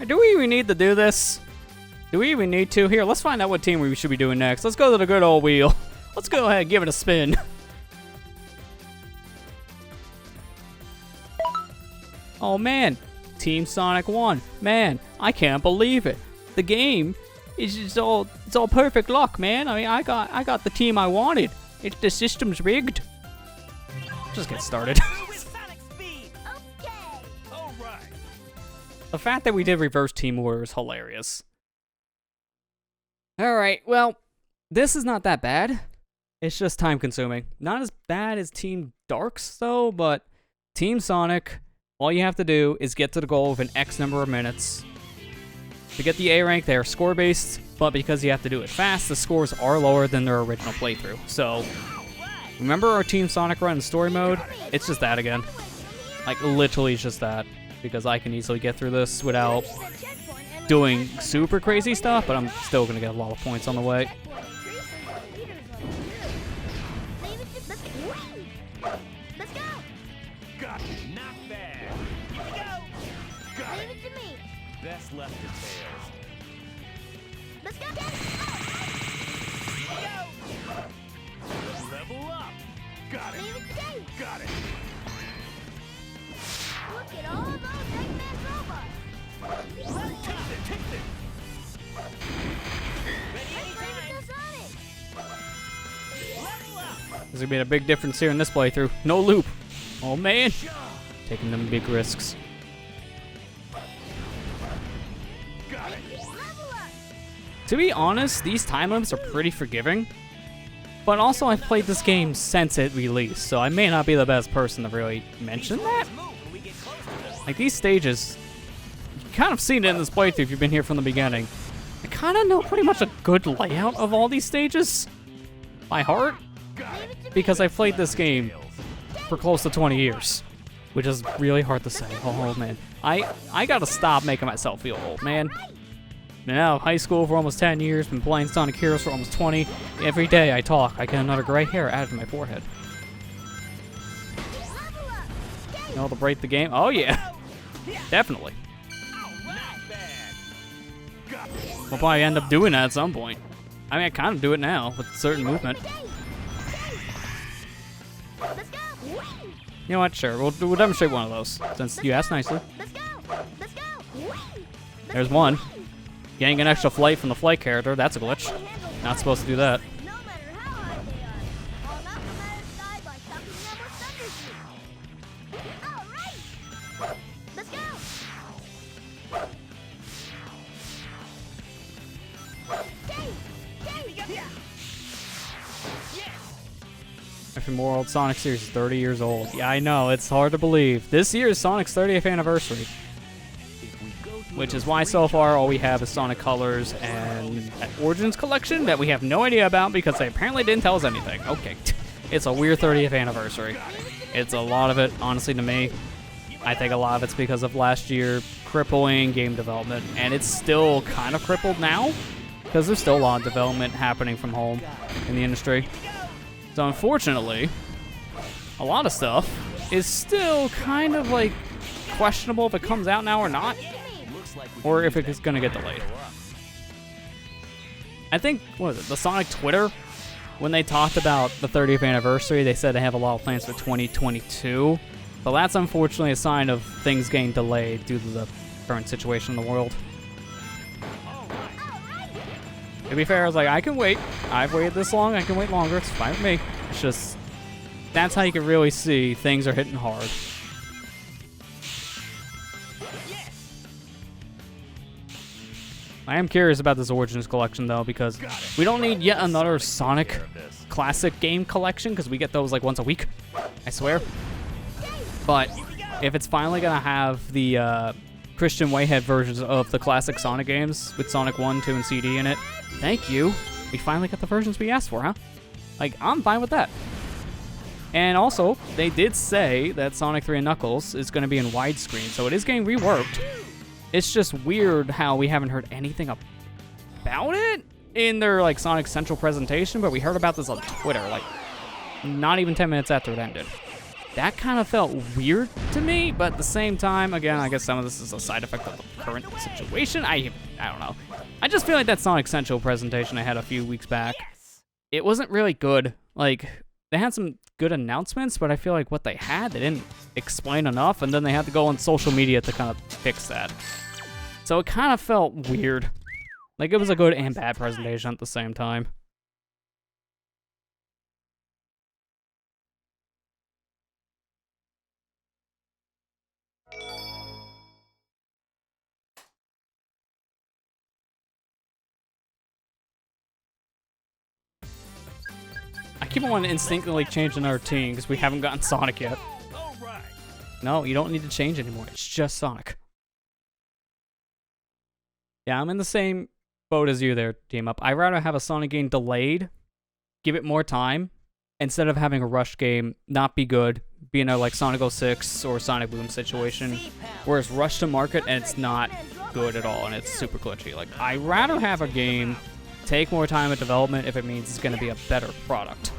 Do we even need to do this? Do we even need to? Here, let's find out what team we should be doing next. Let's go to the good old wheel. Let's go ahead and give it a spin. Oh man, Team Sonic won. Man, I can't believe it. The game is just it's all perfect luck, man. I mean, I got the team I wanted. The system's rigged. Just get started. The fact that we did reverse team order is hilarious. Alright, well, this is not that bad. It's just time consuming. Not as bad as Team Darks, though, but Team Sonic, all you have to do is get to the goal within X number of minutes. To get the A rank, they are score-based, but because you have to do it fast, the scores are lower than their original playthrough. So, remember our Team Sonic run in story mode? It's just that again. Like, literally it's just that. Because I can easily get through this without doing super crazy stuff, but I'm still going to get a lot of points on the way. Best left to tails. Let's go. Level up. Got it. Got it. Look at all those Eggman robots. Take this. Level up. There's going to be a big difference here in this playthrough. No loop. Oh man. Taking them big risks. To be honest, these time limits are pretty forgiving, but also I've played this game since it released, so I may not be the best person to really mention that. Like, these stages, you kind of seen it in this playthrough if you've been here from the beginning. I kind of know pretty much a good layout of all these stages by heart, because I've played this game for close to 20 years, which is really hard to say. Oh man, I gotta stop making myself feel old, man. Now, high school for almost 10 years, been playing Sonic Heroes for almost 20. Every day I talk, I get another gray hair added to my forehead. You know, to break the game? Oh yeah, definitely. We'll probably end up doing that at some point. I mean, I kind of do it now with certain movement. You know what? Sure, we'll demonstrate one of those since you asked nicely. There's one. Getting an extra flight from the flight character, that's a glitch. Not supposed to do that. After more old Sonic series is 30 years old. Yeah, I know, it's hard to believe. This year is Sonic's 30th anniversary. Which is why so far all we have is Sonic Colors and an Origins collection that we have no idea about because they apparently didn't tell us anything. Okay, it's a weird 30th anniversary. It's a lot of it, honestly, to me. I think a lot of it's because of last year crippling game development, and it's still kind of crippled now because there's still a lot of development happening from home in the industry. So unfortunately, a lot of stuff is still kind of like questionable if it comes out now or not. Or if it's going to get delayed. I think, what is it, the Sonic Twitter, when they talked about the 30th anniversary, they said they have a lot of plans for 2022. But that's unfortunately a sign of things getting delayed due to the current situation in the world. To be fair, I was like, I can wait. I've waited this long, I can wait longer, it's fine with me. It's just, that's how you can really see things are hitting hard. I am curious about this Origins collection, though, because we don't need yet another Sonic classic game collection, because we get those like once a week, I swear. But if it's finally going to have the Christian Wayhead versions of the classic Sonic games with Sonic 1, 2, and CD in it, thank you. We finally got the versions we asked for, huh? Like, I'm fine with that. And also, they did say that Sonic 3 and Knuckles is going to be in widescreen, so it is getting reworked. It's just weird how we haven't heard anything about it in their like Sonic Central presentation, but we heard about this on Twitter, like not even 10 minutes after it ended. that kind of felt weird to me, but at the same time, again, I guess some of this is a side effect of the current situation. I don't know. I just feel like that Sonic Central presentation I had a few weeks back, it wasn't really good. Like, they had some good announcements, but I feel like what they had, they didn't explain enough, and then they had to go on social media to kind of fix that. So it kind of felt weird. Like, it was a good and bad presentation at the same time. I keep on instinctively changing our team because we haven't gotten Sonic yet. No, you don't need to change anymore. It's just Sonic. Yeah, I'm in the same boat as you there, Team Up. I'd rather have a Sonic game delayed, give it more time, instead of having a rushed game not be good, be in a like Sonic 06 or Sonic Boom situation, where it's rushed to market and it's not good at all and it's super glitchy. Like, I'd rather have a game take more time at development if it means it's going to be a better product.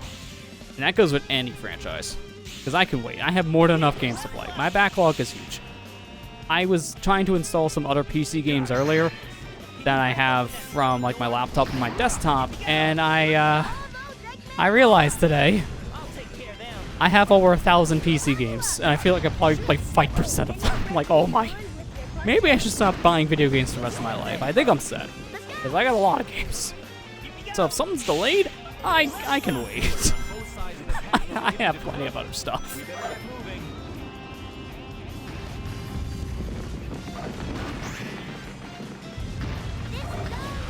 And that goes with any franchise. Because I can wait. I have more than enough games to play. My backlog is huge. I was trying to install some other PC games earlier that I have from like my laptop and my desktop, and I realized today I have over 1,000 PC games, and I feel like I probably play 5% of them. I'm like, oh my. Maybe I should stop buying video games for the rest of my life. I think I'm set. Because I got a lot of games. So if something's delayed, I can wait. I have plenty of other stuff.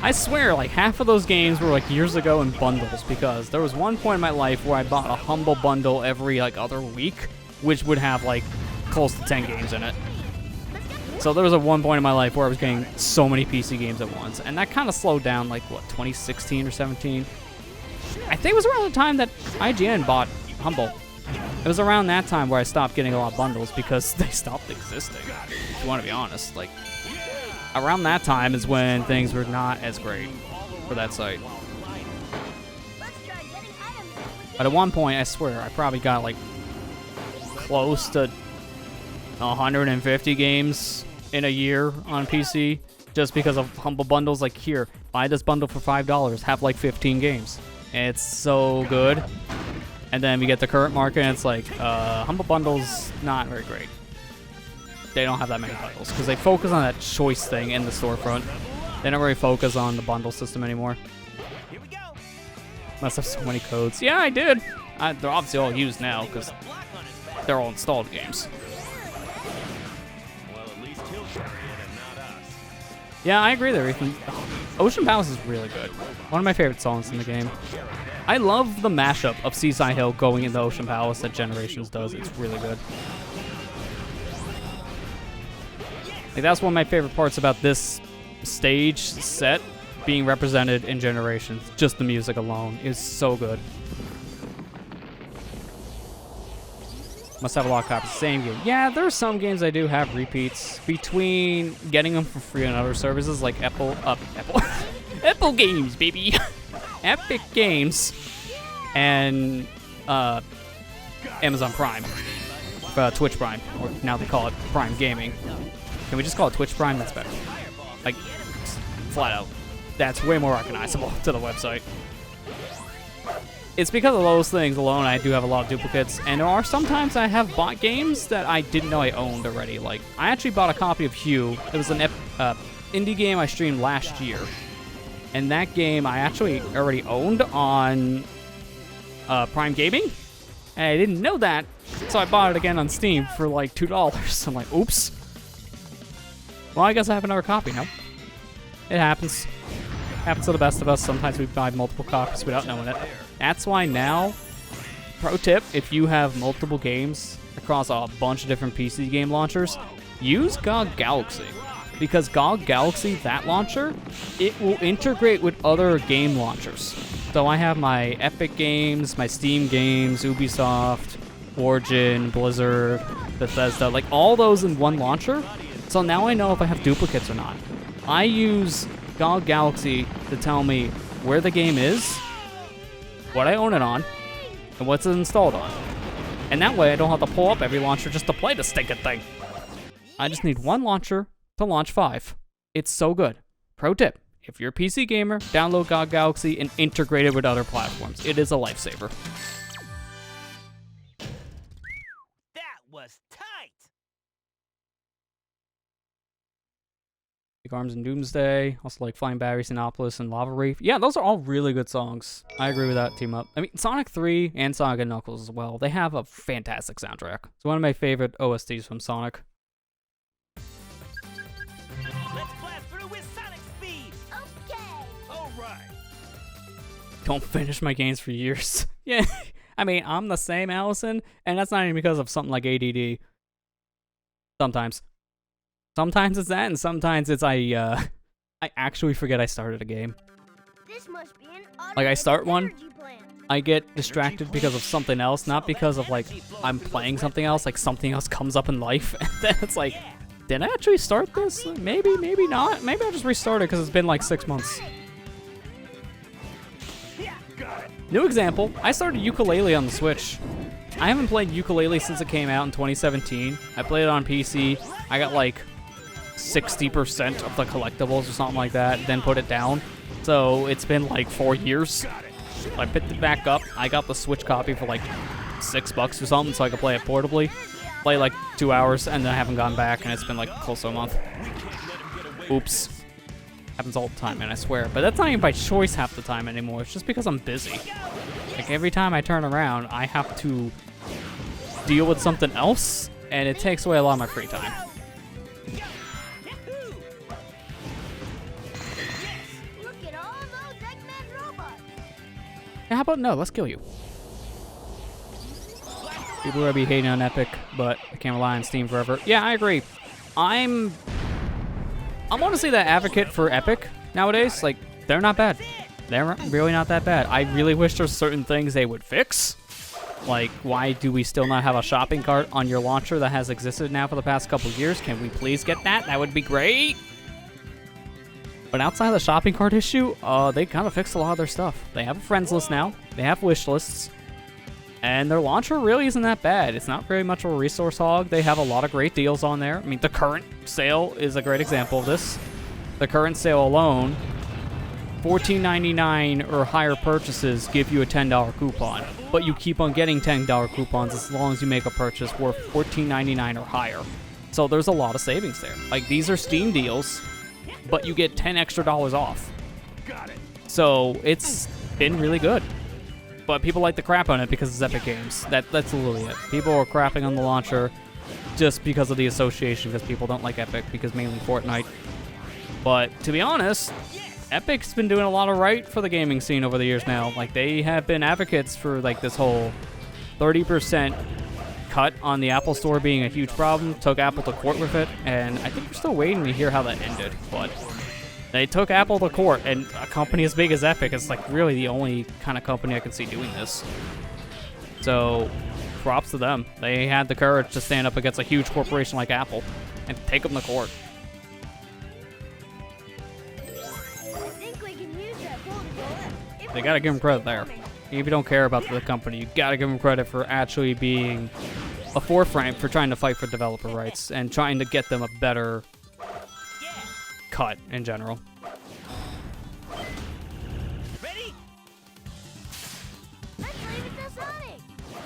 I swear, like, half of those games were, like, years ago in bundles, because there was one point in my life where I bought a Humble bundle every, like, other week, which would have, like, close to 10 games in it. So there was a one point in my life where I was getting so many PC games at once, and that kind of slowed down, like, what, 2016 or 17? I think it was around the time that IGN bought Humble. It was around that time where I stopped getting a lot of bundles because they stopped existing, if you want to be honest. Like, around that time is when things were not as great for that site. But at one point, I swear, I probably got, like, close to 150 games in a year on PC just because of Humble bundles. Like, here, buy this bundle for $5, have, like, 15 games. And it's so good. And then we get the current market, and it's like, Humble bundles, not very great. They don't have that many bundles, because they focus on that choice thing in the storefront. They don't really focus on the bundle system anymore. Must have so many codes. Yeah, I did. They're obviously all used now, because they're all installed games. Yeah, I agree there, Ethan. Ocean Palace is really good. One of my favorite songs in the game. I love the mashup of Seaside Hill going into Ocean Palace that Generations does. It's really good. Like, that's one of my favorite parts about this stage set being represented in Generations. Just the music alone is so good. Must have a lot of copies. Same game. Yeah, there are some games I do have repeats between getting them for free on other services like Apple Apple Games, baby. Epic Games and Amazon Prime, Twitch Prime, or now they call it Prime Gaming. Can we just call it Twitch Prime? That's better. Like, flat out. That's way more recognizable to the website. It's because of those things alone I do have a lot of duplicates, and there are sometimes I have bought games that I didn't know I owned already. Like, I actually bought a copy of Hue. It was an indie game I streamed last year. And that game I actually already owned on Prime Gaming. And I didn't know that, so I bought it again on Steam for like $2. I'm like, oops. Well, I guess I have another copy now. It happens. Happens to the best of us. Sometimes we buy multiple copies without knowing it. That's why now, pro tip, if you have multiple games across a bunch of different PC game launchers, use GOG Galaxy. Because GOG Galaxy, that launcher, it will integrate with other game launchers. So I have my Epic Games, my Steam games, Ubisoft, Origin, Blizzard, Bethesda, like all those in one launcher. So now I know if I have duplicates or not. I use GOG Galaxy to tell me where the game is, what I own it on, and what's it installed on. And that way I don't have to pull up every launcher just to play the stinking thing. I just need one launcher to launch 5. It's so good. Pro tip, if you're a PC gamer, download God Galaxy and integrate it with other platforms. It is a lifesaver. That was tight. Like Arms and Doomsday, also like Flying Battery, Sinopolis, and Lava Reef. Yeah, those are all really good songs. I agree with that team up. I mean, Sonic 3 and Sonic and Knuckles as well. They have a fantastic soundtrack. It's one of my favorite OSTs from Sonic. Let's blast through with Sonic speed. Okay. All right. Don't finish my games for years. Yeah, I mean, I'm the same, Allison, and that's not even because of something like ADD. Sometimes. Sometimes it's that, and sometimes it's I actually forget I started a game. This must be an Like, I start one, energy plant. I get distracted because of something else, not because of, like, I'm playing something else, like, something else comes up in life, and then it's like, did I actually start this? Maybe, maybe not. Maybe I'll just restart it because it's been, like, 6 months. New example, I started ukulele on the Switch. I haven't played ukulele since it came out in 2017. I played it on PC. I got, like, 60% of the collectibles or something like that, then put it down. So it's been like 4 years. I picked it back up. I got the Switch copy for like $6 or something so I could play it portably. Play like 2 hours and then I haven't gone back and it's been like close to a month. Oops. Happens all the time, man, I swear. But that's not even by choice half the time anymore. It's just because I'm busy. Like every time I turn around, I have to deal with something else and it takes away a lot of my free time. Look at all those Eggman robots. Yeah, how about no? Let's kill you. People are gonna be hating on Epic, but I can't rely on Steam forever. Yeah, I agree. I'm honestly that advocate for Epic nowadays. Like, they're not bad. They're really not that bad. I really wish there's certain things they would fix. Like, why do we still not have a shopping cart on your launcher that has existed now for the past couple years? Can we please get that? That would be great. But outside of the shopping cart issue, they kind of fixed a lot of their stuff. They have a friends list now. They have wish lists. And their launcher really isn't that bad. It's not very much of a resource hog. They have a lot of great deals on there. I mean, the current sale is a great example of this. The current sale alone, $14.99 or higher purchases give you a $10 coupon. But you keep on getting $10 coupons as long as you make a purchase worth $14.99 or higher. So there's a lot of savings there. Like, these are Steam deals, but you get $10 extra off. Got it. So it's been really good. But people like to crap on it because it's Epic Games. That's literally it. People are crapping on the launcher just because of the association, because people don't like Epic, because mainly Fortnite. But to be honest, Epic's been doing a lot of right for the gaming scene over the years now. Like, they have been advocates for like this whole 30% cut on the Apple Store being a huge problem. Took Apple to court with it, and I think we're still waiting to hear how that ended. But they took Apple to court, and a company as big as Epic is like really the only kind of company I can see doing this. So, props to them. They had the courage to stand up against a huge corporation like Apple and take them to court. I think we can use that pull to go up. They gotta give them credit there. If you don't care about the company, you gotta give them credit for actually being a forefront for trying to fight for developer rights and trying to get them a better cut in general. Ready? Let's leave it to Sonic.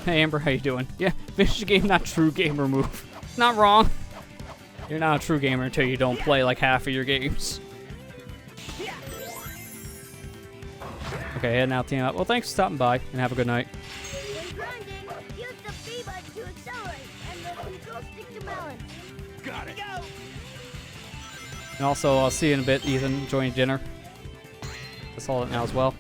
Hey Amber, how you doing? Yeah, finish the game, not true gamer move. Not wrong. You're not a true gamer until you don't play like half of your games. Okay, heading out, team up. Well, thanks for stopping by, and have a good night. When grinding, use the B button to accelerate and the control stick to balance. Got it. Go. And also, I'll see you in a bit, Ethan. Enjoying dinner. That's all now as well.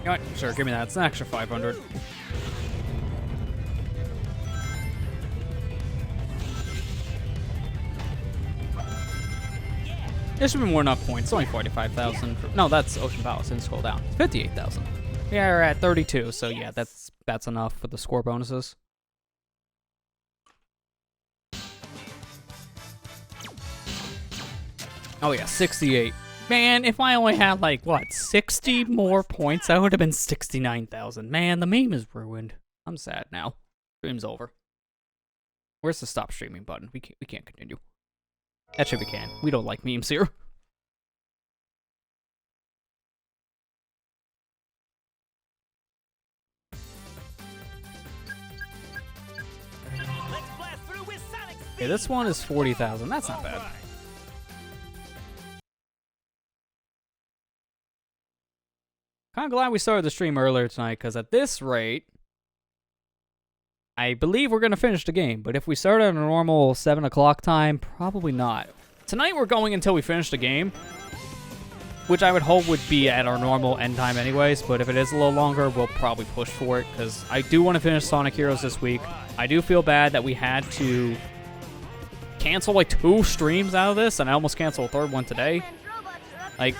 Alright, sure, give me that. It's an extra 500. There should be more enough points. It's only 45,000. No, that's Ocean Palace. Didn't scroll down. It's 58,000. Yeah, we're at 32, so yeah, that's that's enough for the score bonuses. Oh yeah, 68. Man, if I only had like, what, 60 more points, I would have been 69,000. Man, the meme is ruined. I'm sad now. Stream's over. Where's the stop streaming button? We can't continue. Actually, we can. We don't like memes here. Let's blast through with Sonic speed. Okay, this one is 40,000. That's not bad. Alright. Kind of glad we started the stream earlier tonight, because at this rate, I believe we're going to finish the game. But if we start at a normal 7 o'clock time, probably not. Tonight we're going until we finish the game, which I would hope would be at our normal end time anyways. But if it is a little longer, we'll probably push for it, because I do want to finish Sonic Heroes this week. I do feel bad that we had to cancel like 2 streams out of this, and I almost canceled a 3rd one today. Like,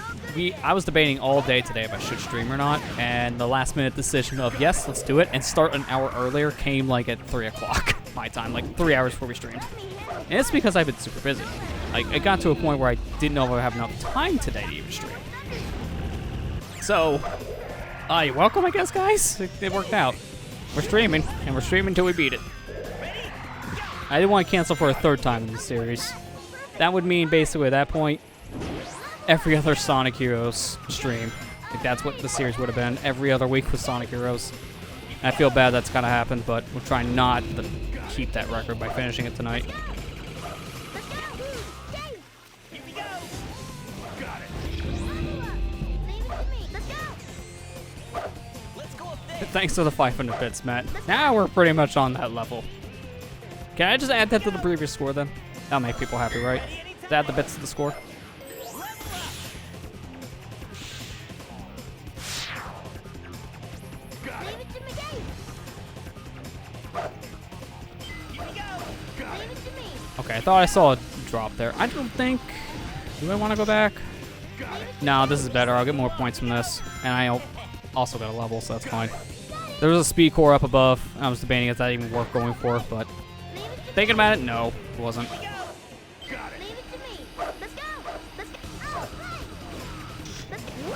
I was debating all day today if I should stream or not, and the last minute decision of, yes, let's do it, and start an hour earlier came, like, at 3 o'clock my time, like, 3 hours before we streamed. And it's because I've been super busy. Like, it got to a point where I didn't know if I would have enough time today to even stream. So, you're welcome, I guess, guys? It worked out. We're streaming, and we're streaming until we beat it. I didn't want to cancel for a 3rd time in the series. That would mean, basically, at that point, every other Sonic Heroes stream. Like, that's what the series would have been. Every other week with Sonic Heroes. And I feel bad that's kind of happened, but we're trying not to keep that record by finishing it tonight. Here we go. Got it. Let's go up there. Thanks to the 500 bits, Matt. Now we're pretty much on that level. Can I just add that to the previous score, then? That'll make people happy, right? Just add the bits to the score. Okay, I thought I saw a drop there. I don't think... Do I want to go back? No, this is better. I'll get more points from this. And I also got a level, so that's fine. There was a speed core up above. I was debating if that even worth going for, but... Thinking about it, no, it wasn't.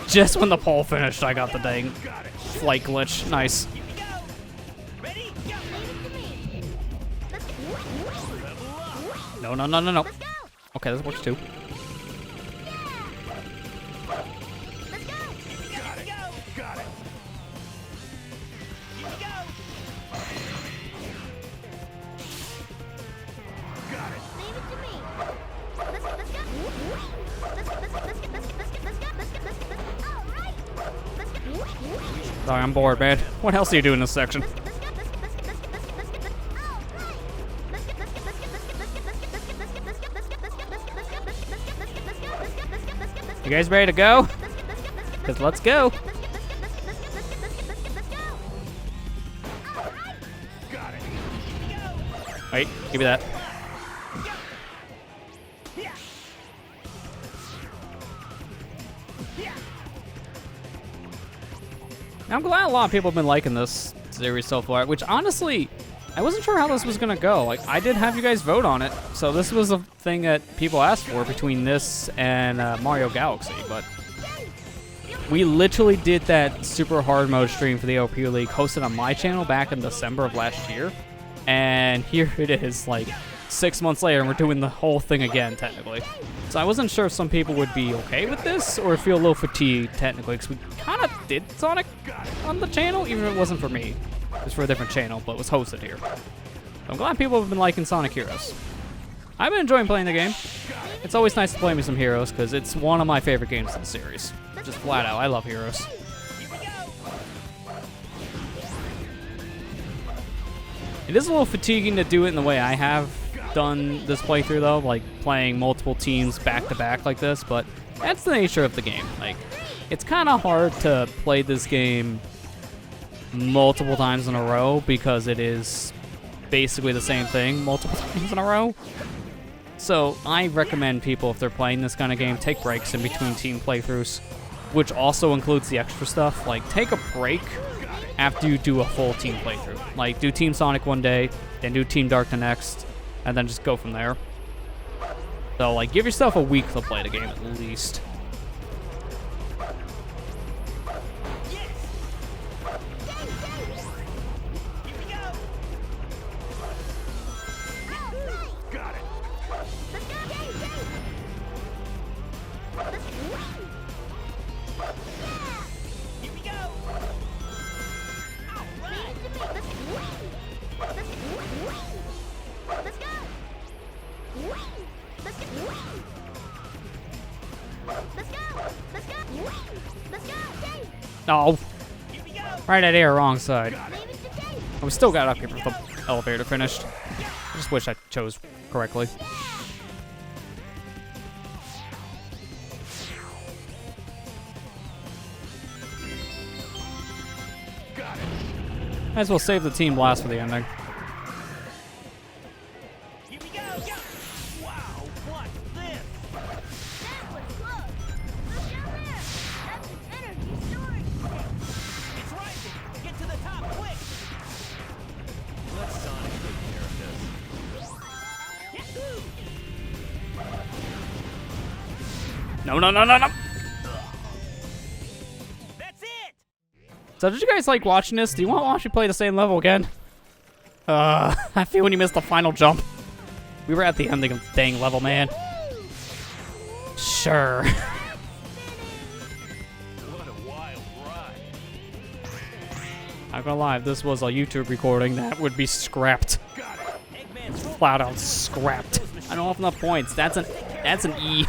Just when the pole finished, I got the dang flight glitch. Nice. No, no, no, no, no. Okay, this works too. Sorry, I'm bored, man. What else do you do in this section? You guys ready to go? Because let's go. Wait, give me that. I'm glad a lot of people have been liking this series so far, which honestly, I wasn't sure how this was gonna go. Like, I did have you guys vote on it, so this was a thing that people asked for between this and Mario Galaxy, but we literally did that super hard mode stream for the OP League hosted on my channel back in December of last year, and here it is, like, 6 months later, and we're doing the whole thing again, technically. So I wasn't sure if some people would be okay with this, or feel a little fatigued, technically, because we kind of did Sonic on the channel, even if it wasn't for me. It was for a different channel, but it was hosted here. So I'm glad people have been liking Sonic Heroes. I've been enjoying playing the game. It's always nice to play me some Heroes, because it's one of my favorite games in the series. Just flat out, I love Heroes. It is a little fatiguing to do it in the way I have done this playthrough, though, like playing multiple teams back to back like this, but that's the nature of the game. Like, it's kind of hard to play this game multiple times in a row because it is basically the same thing multiple times in a row. So I recommend people, if they're playing this kind of game, take breaks in between team playthroughs, which also includes the extra stuff. Like, take a break after you do a full team playthrough. Like, do Team Sonic one day, then do Team Dark the next, and then just go from there. So, like, give yourself a week to play the game at least. Oh, right at air, wrong side. We still got up here for the elevator finished. I just wish I chose correctly. Might as well save the team blast for the ending. Here we go. Wow, what's this? That was close. Look down there. That's an energy storage tank. It's rising. Get to the top quick. Let Sonic take care of this. Yahoo! No. That's it. So did you guys like watching this? Do you want to watch me play the same level again? I feel when you missed the final jump. We were at the ending of the dang level, man. Sure. What a wild ride. Not gonna lie, if this was a YouTube recording, that would be scrapped. Got it. Eggman's Flat out scrapped. I don't have enough points. That's an E.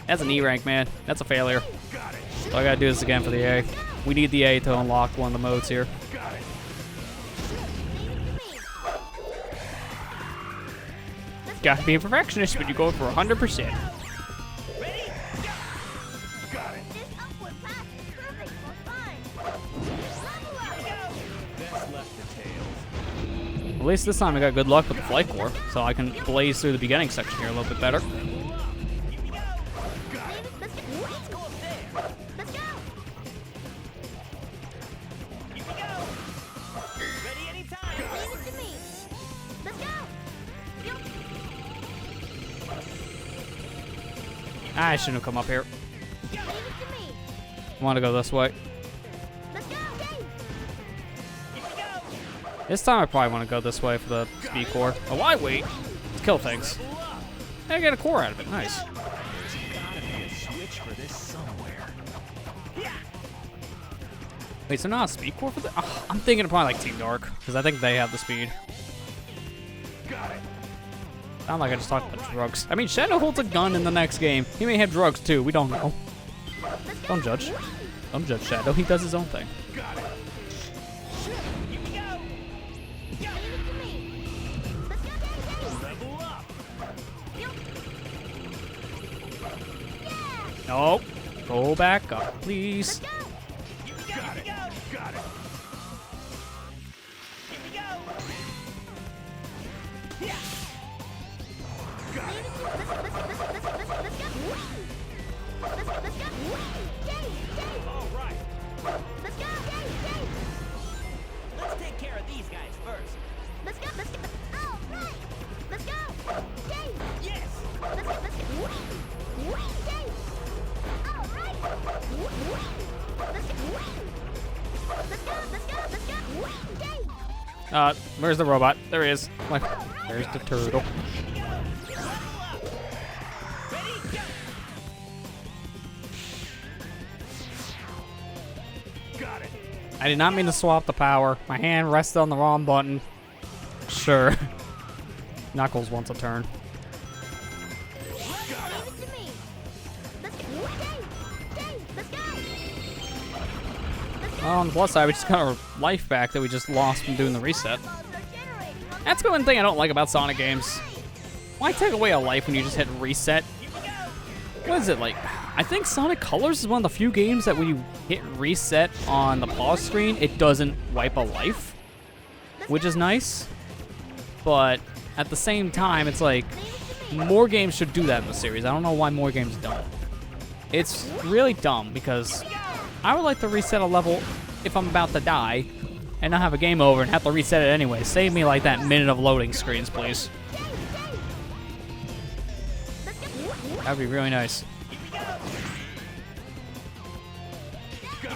That's an E rank, man. That's a failure. got it. So I gotta do this again for the A. We need the A to unlock one of the modes here. Got it. Gotta be a perfectionist when you go for 100%. Ready? Go. Got it. This upward path is perfect for fun. Level up. That's left the tails. At least this time I got good luck with the flight core, so I can blaze through the beginning section here a little bit better. Here we go. Got it. Let's go. Let's go up there. Let's go. Here we go. Ready anytime. Leave it to me. Let's go. I shouldn't have come up here. Leave it to me. I want to go this way. Let's go. Here we go. This time I probably want to go this way for the speed core. Oh, why wait? Let's kill things. Level up. Hey, I got a core out of it. Nice. There's gotta be a switch for this somewhere. Yeah. Wait, so not a speed core for the? Oh, I'm thinking of probably like Team Dark, because I think they have the speed. Got it. Sound like I just talked about drugs. I mean, Shadow holds a gun in the next game. He may have drugs too. We don't know. Don't judge. Don't judge Shadow. He does his own thing. Got it. Here we go. Leave it to me. Let's go. Level up. Yeah. No. Go back up, please. Let's go. Here we go. Here we go. Got it. Here we go. Yeah. Got it. Let's go. All right. Let's go. Let's take care of these guys first. Let's go. All right. Let's go. Yes. Let's go. All right. Let's go. Where's the robot? There he is. Like, there's the turtle. Ready? Go. Got it. I did not mean to swap the power. My hand rested on the wrong button. Sure. Knuckles wants a turn. Leave it to me. Let's go. Let's go. On the plus side, we just got our life back that we just lost from doing the reset. That's the one thing I don't like about Sonic games. Why take away a life when you just hit reset? What is it like? I think Sonic Colors is one of the few games that when you hit reset on the pause screen, it doesn't wipe a life, which is nice. But at the same time, it's like more games should do that in the series. I don't know why more games don't. It's really dumb because I would like to reset a level if I'm about to die and not have a game over and have to reset it anyway. Save me like that minute of loading screens, please. That'd be really nice. Got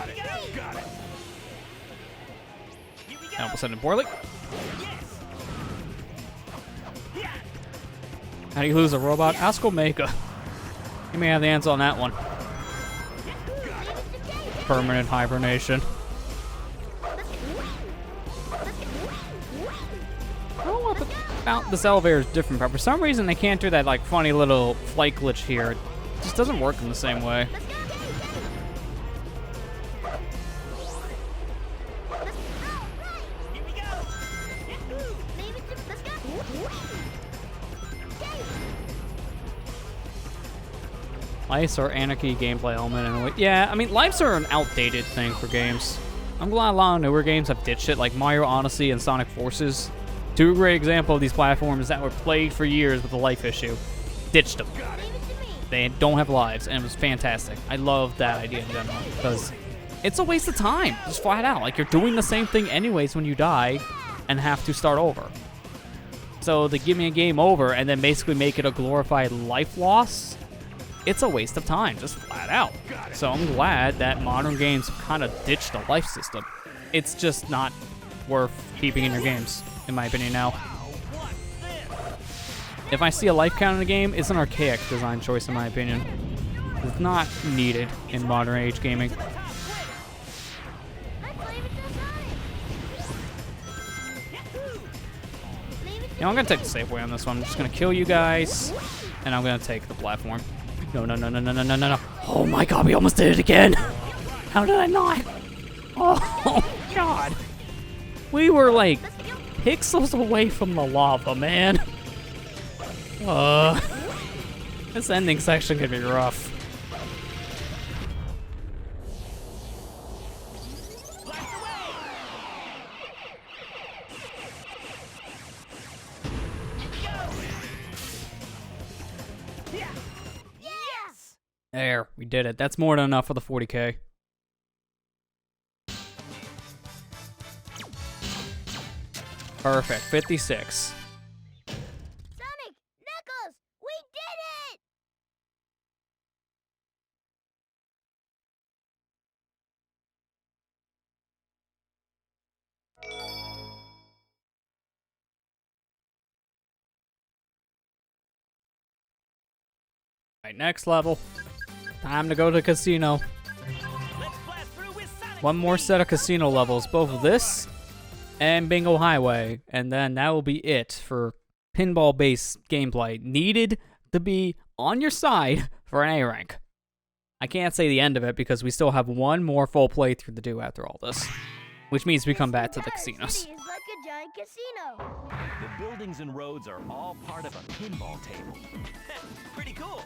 it. Got it. Now we'll send it poorly. How do you lose a robot? Ask Omega. You may have the answer on that one. Permanent hibernation. I don't know what about this elevator is different, but for some reason they can't do that like funny little flight glitch here. It just doesn't work in the same way. Lights are anarchy gameplay element in a way. Yeah, I mean, lights are an outdated thing for games. I'm glad a lot of newer games have ditched it, like Mario Odyssey and Sonic Forces. Two great examples of these platforms that were plagued for years with a life issue. Ditched them. They don't have lives, and it was fantastic. I love that idea in general, because it's a waste of time, just flat out. Like, you're doing the same thing anyways when you die and have to start over. So to give me a game over and then basically make it a glorified life loss, it's a waste of time, just flat out. So I'm glad that modern games kind of ditched the life system. It's just not worth keeping in your games, in my opinion now. If I see a life count in a game, it's an archaic design choice, in my opinion. It's not needed in modern age gaming. You know, I'm gonna take the safe way on this one. I'm just gonna kill you guys, and I'm gonna take the platform. No, no, no, no, no, no, no, no. Oh my god, we almost did it again. How did I not? Oh god. We were like pixels away from the lava, man. This ending section could be rough. There, we did it. That's more than enough for the 40K. Perfect, 56. Sonic, Knuckles, we did it! Alright, next level. Time to go to the casino. One more set of casino levels, both of this and Bingo Highway, and then that will be it for pinball-based gameplay. Needed to be on your side for an A rank. I can't say the end of it because we still have one more full playthrough to do after all this, which means we come back to the casinos. City is like a giant casino. The buildings and roads are all part of a pinball table. Pretty cool.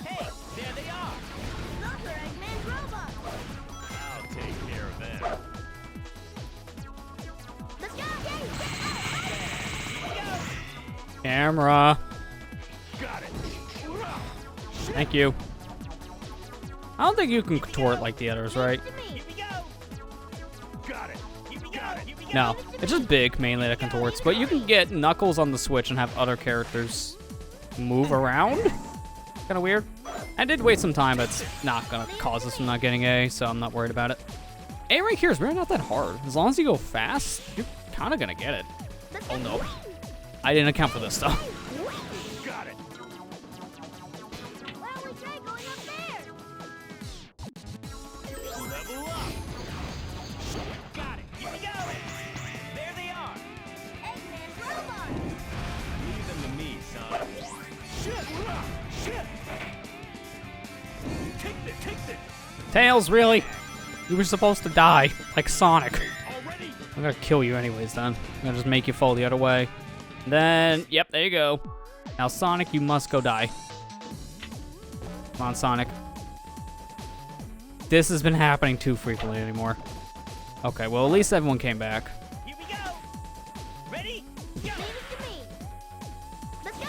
Hey, there they are. Those are Eggman's robots. I'll take care of them. Let's go! Camera. Got it. Thank you. I don't think you can contort like the others, right? Here we go. Got it. Here we go. Here we go. No, it's just big mainly that contorts, but you can get Knuckles on the Switch and have other characters move around. Kind of weird. I did wait some time, but it's not gonna cause us from not getting A, so I'm not worried about it. A rank here is really not that hard. As long as you go fast, you're kind of gonna get it. Oh no, I didn't account for this stuff. Got it. Why don't we try going up there? Level up. Got it. Here we go. There they are. Eggman's robots. Leave them to me, son. Shit. Take this. Tails, really? You were supposed to die, like Sonic. Already. I'm gonna kill you anyways then. I'm gonna just make you fall the other way. Then, yep, there you go. Now, Sonic, you must go die. Come on, Sonic. This has been happening too frequently anymore. Okay, well, at least everyone came back. Here we go. Ready? Go. Leave it to me. Let's go!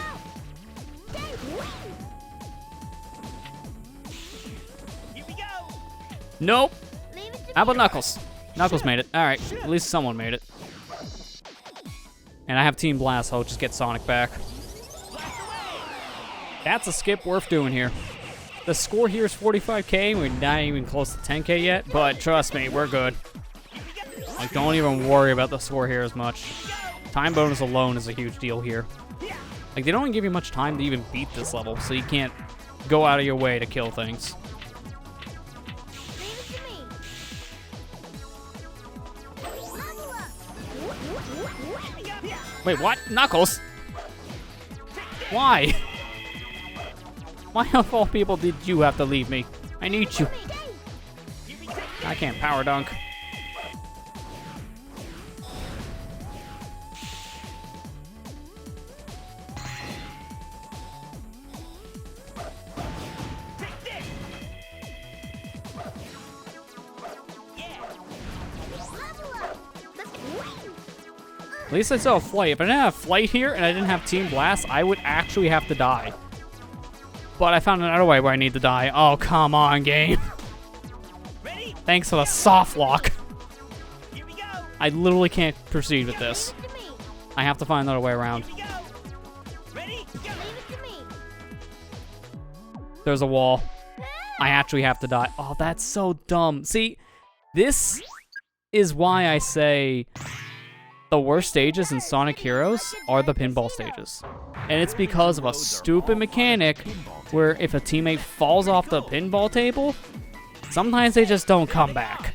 Nope. Leave it to How me. about Knuckles? Knuckles made it. All right, at least someone made it. And I have Team Blast, so I'll just get Sonic back. That's a skip worth doing here. The score here is 45K. We're not even close to 10K yet, but trust me, we're good. Like, don't even worry about the score here as much. Time bonus alone is a huge deal here. Like, they don't even give you much time to even beat this level, so you can't go out of your way to kill things. Leave it to me. Level up. Wait, what? Knuckles? Why? Why of all people did you have to leave me? I need you. I can't power dunk. Level up. Let's go. At least I saw a flight. If I didn't have flight here and I didn't have Team Blast, I would actually have to die. But I found another way where I need to die. Oh, come on, game. Ready? Thanks for the soft lock. Here we go. I literally can't proceed with this. Leave it to me. I have to find another way around. Here we go. Ready? Go. Leave it to me. There's a wall. I actually have to die. Oh, that's so dumb. See, this is why I say the worst stages in Sonic Heroes are the pinball stages. And it's because of a stupid mechanic where if a teammate falls off the pinball table, sometimes they just don't come back.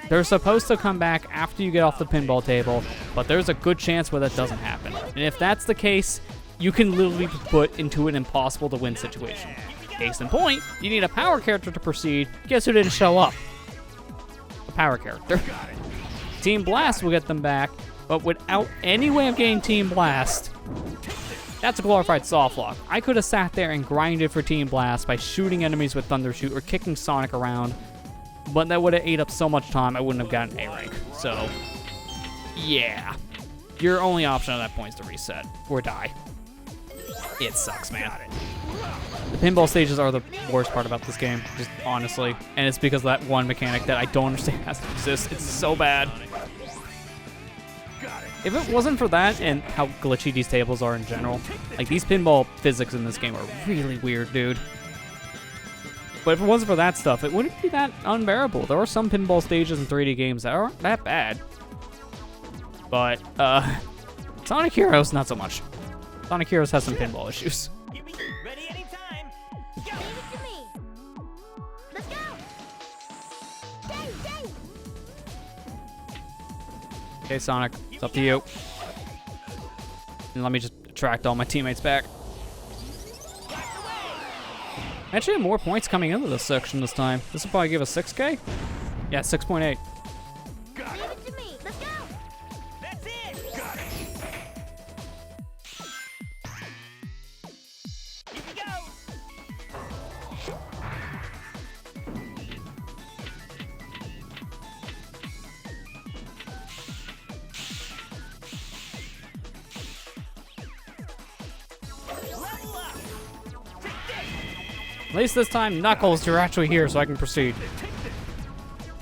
They're supposed to come back after you get off the pinball table, but there's a good chance where that doesn't happen. And if that's the case, you can literally be put into an impossible to win situation. Case in point, you need a power character to proceed. Guess who didn't show up? A power character. Team Blast will get them back, but without any way of getting Team Blast, that's a glorified softlock. I could have sat there and grinded for Team Blast by shooting enemies with Thunder Shoot or kicking Sonic around, but that would have ate up so much time I wouldn't have gotten A rank. So, yeah. Your only option at that point is to reset or die. It sucks, man. The pinball stages are the worst part about this game, just honestly. And it's because of that one mechanic that I don't understand has to exist. It's so bad. If it wasn't for that and how glitchy these tables are in general, like these pinball physics in this game are really weird, dude. But if it wasn't for that stuff, it wouldn't be that unbearable. There are some pinball stages in 3D games that aren't that bad. But, Sonic Heroes, not so much. Sonic Heroes has some pinball issues. Here we go. Ready anytime. Go. Leave it to me. Let's go. Dang, dang. Okay, Sonic, it's up to you. And let me just attract all my teammates back. Actually, have more points coming into this section this time. This will probably give us 6K? Yeah, 6.8. Leave it to me. Let's go. That's it. Got it. Here we go. Level up. Take this. At least this time, Knuckles, you're actually here so I can proceed.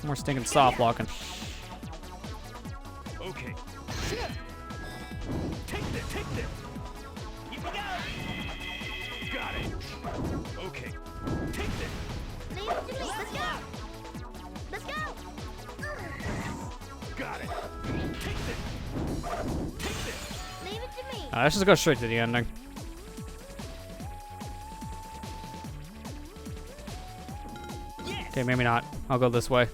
More stinking soft locking. Okay. Take this. Take this. Here we go. Got it. Okay. Take this. Leave it to me. Let's go. Let's go. Got it. Take this. Take this. Leave it to me. Let's just go straight to the ending. Yes. Okay, maybe not. I'll go this way.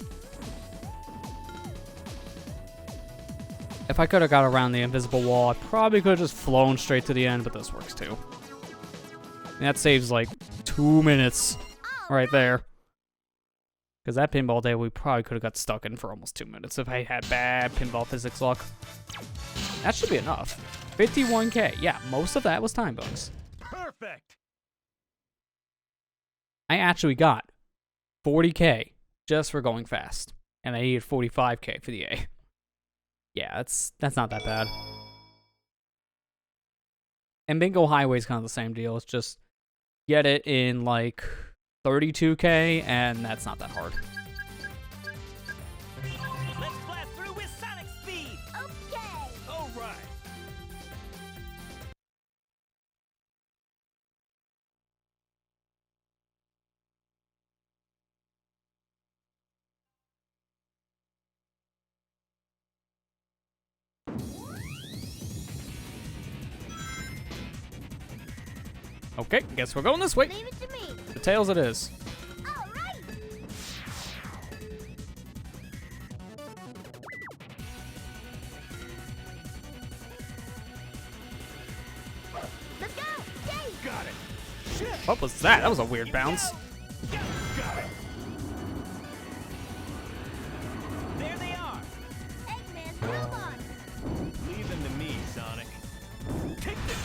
If I could have got around the invisible wall, I probably could have just flown straight to the end, but this works too. And that saves like 2 minutes right there. Because that pinball day, we probably could have got stuck in for almost 2 minutes if I had bad pinball physics luck. That should be enough. 51K. Yeah, most of that was time bonus. Perfect. I actually got 40K just for going fast. And I needed 45K for the A. Yeah, that's not that bad. And Bingo Highway is kind of the same deal. It's just get it in like 32K, and that's not that hard. Okay, guess we're going this way. Leave it to me. The Tails it is. All right. Let's go. Yay. Got it. Shit. What was that? That was a weird bounce. Got it. There they are. Eggman's robot. Leave them to me, Sonic. Take this.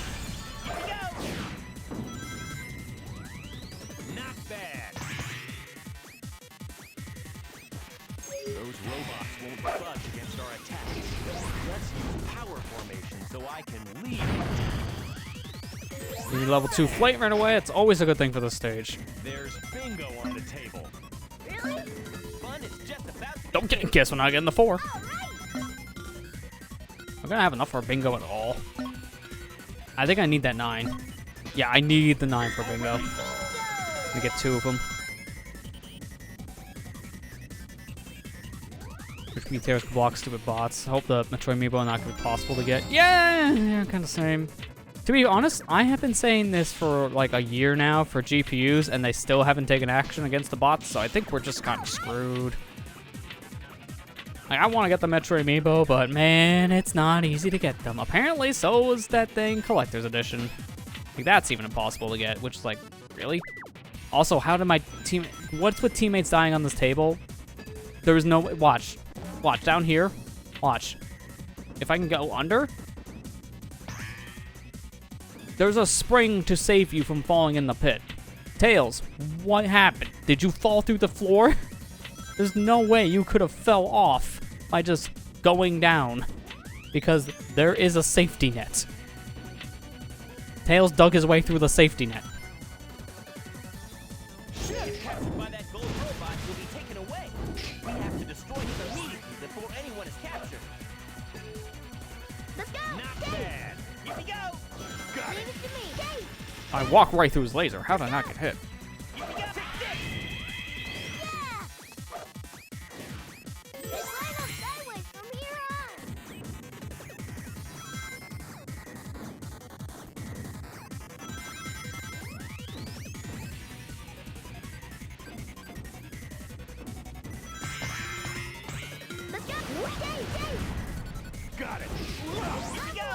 Here we go. Not bad. Those robots won't budge against our attacks. Let's use power formation so I can lead. You need level 2 flame right away. It's always a good thing for this stage. There's bingo on the table. Really? Fun is just about to Don't get guess we're not getting the 4. All right. We're gonna have enough for bingo at all. I think I need that 9. Yeah, I need the 9 for bingo. We get 2 of them. Which means Tails can block stupid bots. I hope the Metroid Amiibo not gonna be possible to get. Yeah, kind of same. To be honest, I have been saying this for like a year now for GPUs, and they still haven't taken action against the bots, so I think we're just kind of screwed. Like, I want to get the Metroid Amiibo, but man, it's not easy to get them. Apparently, so is that thing Collector's Edition. Like, that's even impossible to get, which is like, really? Also, how did my team... What's with teammates dying on this table? There is no... Watch. Watch, down here. Watch. If I can go under... There's a spring to save you from falling in the pit. Tails, what happened? Did you fall through the floor? There's no way you could have fell off by just going down. Because there is a safety net. Tails dug his way through the safety net. If captured by that gold robot, will be taken away. We have to destroy him immediately before anyone is captured. Let's go. Not bad. Here we go. Got Leave it. it to me. Yay. I walked right through his laser. How did I not get hit? Here we go. Take this. Yeah. It's right up sideways from here on. Let's go. Yay, yay. Got it. Here we go.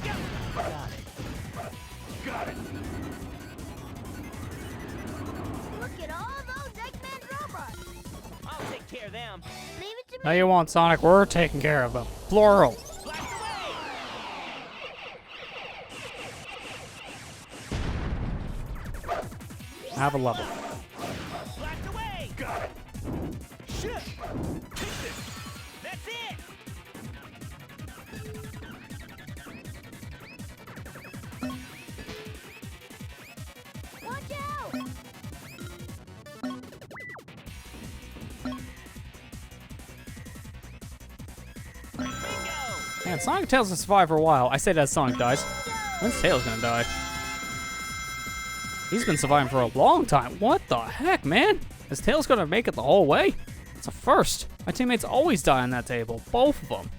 Go. Got it. Got it. Look at all those Eggman robots. I'll take care of them. Leave it to Now me. you want Sonic, we're taking care of them. Plural. Blast away. Have a level. Blast away. Got it. Shit. Take this. That's it. Watch out. Bingo. Man, Sonic Tails will survive for a while. I say that as Sonic dies. When's Tails gonna die? He's been surviving for a long time. What the heck, man? Is Tails gonna make it the whole way? It's a first. My teammates always die on that table. Both of them.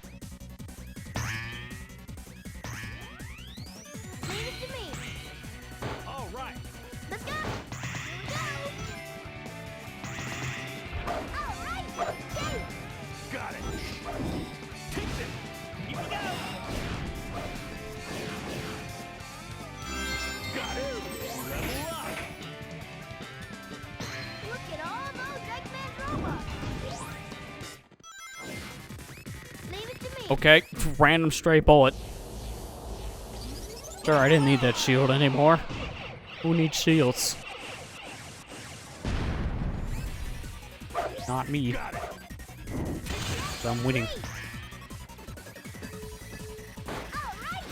Leave it to me. All right. Let's go. Here we go. All right. Yay. Got it. Take this. Here we go. Got it. Level up. Look at all those Eggman robots. Leave it to me. Okay, random stray bullet. Sure, I didn't need that shield anymore. Who needs shields? Not me. Got it. So I'm winning. All right.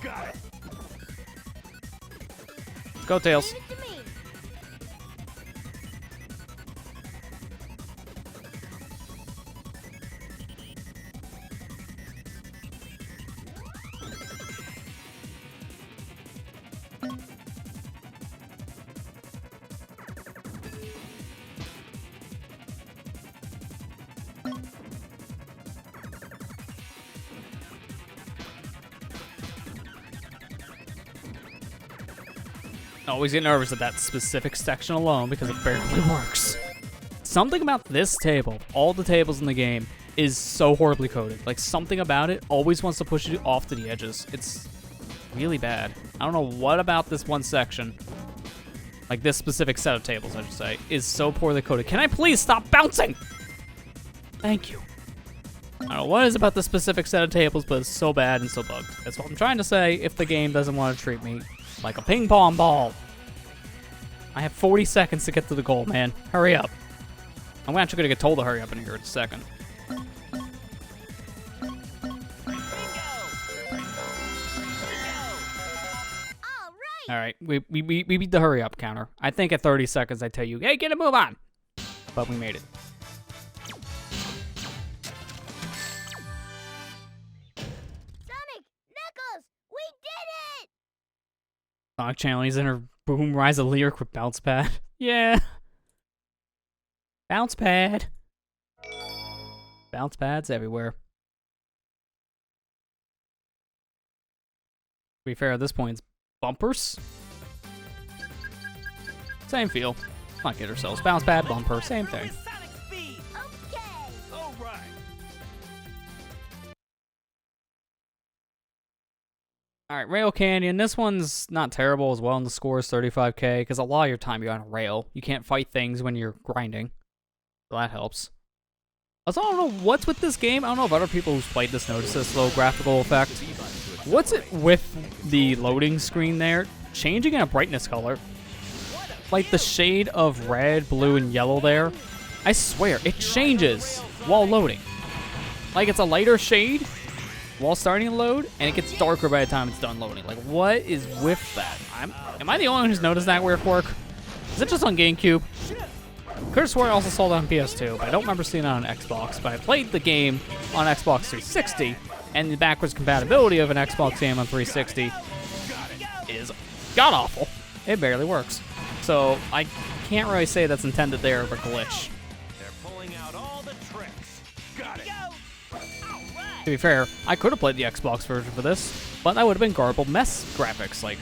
Got it. Let's go, Tails. Leave it to me. I always get nervous at that specific section alone because it barely works. Something about this table, all the tables in the game, is so horribly coded. Like, something about it always wants to push you off to the edges. It's really bad. I don't know what about this one section, like this specific set of tables, I should say, is so poorly coded. Can I please stop bouncing? Thank you. I don't know what it is about this specific set of tables, but it's so bad and so bugged. That's what I'm trying to say if the game doesn't want to treat me like a ping pong ball. I have 40 seconds to get to the goal, man. Hurry up. I'm actually going to get told to hurry up in here in a second. All right, we beat the hurry up counter. I think at 30 seconds I tell you, hey, get a move on. But we made it. Sonic, Knuckles, we did it! Sonic Challenge in her Boom Rise of Lyric with bounce pad. Yeah. Bounce pad. Bounce pads everywhere. To be fair, at this point, it's bumpers. Same feel. Let's not get ourselves. Bounce pad, bumper, same thing. Sonic speed. Okay. All right. All right, Rail Canyon. This one's not terrible as well, and the score is 35k, because a lot of your time you're on a rail. You can't fight things when you're grinding, so that helps. Also, I don't know what's with this game. I don't know if other people who've played this notice this low graphical effect. What's it with the loading screen there? Changing in a brightness color. Like the shade of red, blue, and yellow there. I swear, it changes while loading. Like it's a lighter shade while starting to load, and it gets darker by the time it's done loading. Like, what is with that? Am I the only one who's noticed that weird quirk? Is it just on GameCube? Could have sworn I also saw it on PS2, but I don't remember seeing it on Xbox. But I played the game on Xbox 360, and the backwards compatibility of an Xbox game on 360 is god-awful. It barely works. So I can't really say that's intended there of a glitch. They're pulling out all the tricks. Got it. To be fair, I could have played the Xbox version for this, but that would have been garbled mess graphics. Like,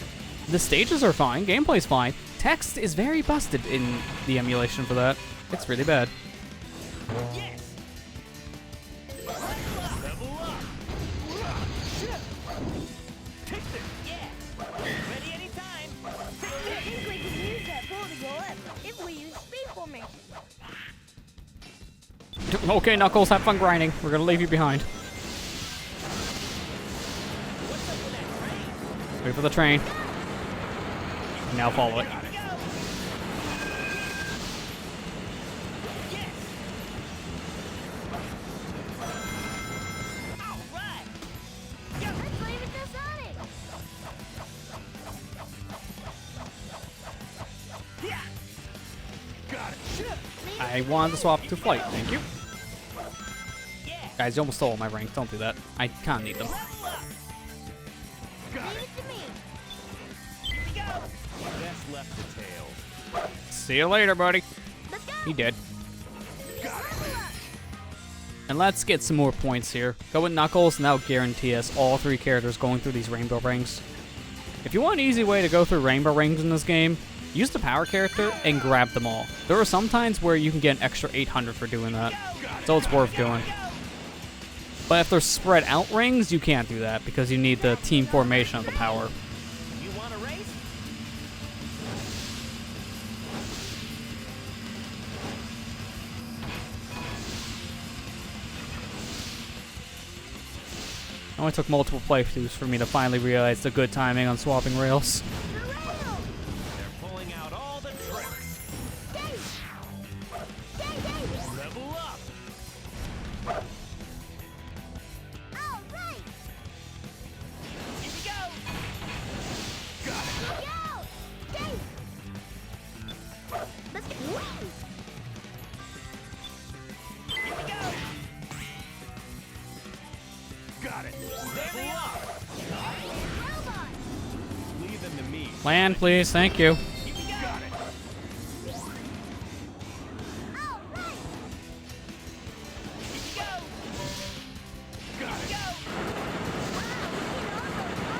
the stages are fine, gameplay's fine. Text is very busted in the emulation for that. It's really bad. Yes. Level up. Take this. Yeah. Ready anytime. I think we can use that pull to go up if we use speed formation. Okay, Knuckles, have fun grinding. We're gonna leave you behind. Wait for the train. Now follow it. Let's leave it to Sonic. Got it. I wanted to swap to flight, thank you. Guys, you almost stole my rank. Don't do that. I kind of need them. Got Leave it. it to me. Best left to tail. See you later, buddy. Let's go. He did. And let's get some more points here. Go with Knuckles, and that'll guarantee us all three characters going through these rainbow rings. If you want an easy way to go through rainbow rings in this game, use the power character and grab them all. There are some times where you can get an extra 800 for doing that, so it's worth doing. But if they're spread out rings, you can't do that because you need the team formation of the power. You want a race? It only took multiple playthroughs for me to finally realize the good timing on swapping rails. They're pulling out all the tricks. Level up. All right. Here we go. Go. Dave. Let's go. Here we go. Got it. There they are. Robot. Leave them to me. Land, please. Thank you. Here we go. Got it. All right. Here we go. Got it. Wow, we can also run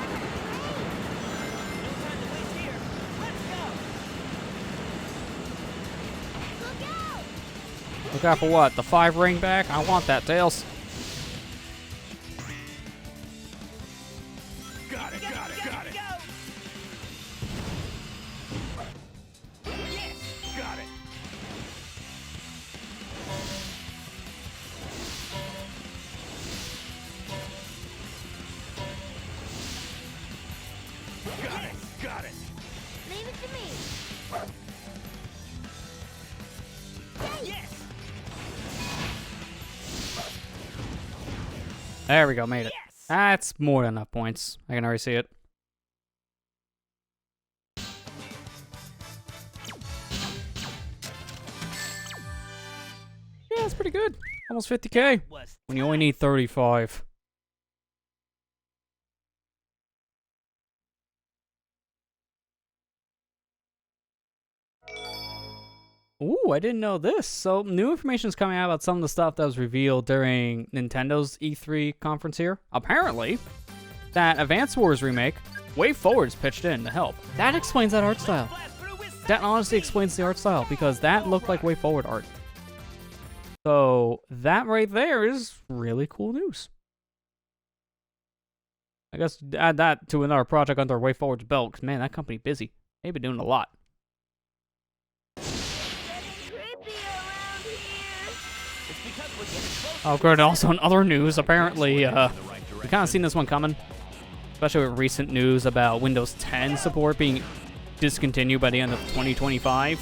a train. No time to waste here. Let's go. Look out for what? The 5 ring back? I want that, Tails. Got it. Yes, got it. Got it. Leave it to me. Yes. There we go, made it. Yes. That's more than enough points. I can already see it. Yeah, that's pretty good. Almost 50k. Was When you only need 35. Ooh, I didn't know this. So, new information is coming out about some of the stuff that was revealed during Nintendo's E3 conference here. Apparently, that Advance Wars remake, Way Forward's pitched in to help. That explains that art style. blast through with That honestly explains the art style, because that looked like Way Forward art. So, that right there is really cool news. I guess add that to another project under Way Forward's belt, because man, that company busy. They've been doing a lot. Creepy around here. It's because we're getting closer. Oh, good. Also, in other news, apparently, In the right we direction. kind of seen this one coming. Especially with recent news about Windows 10 support being discontinued by the end of 2025.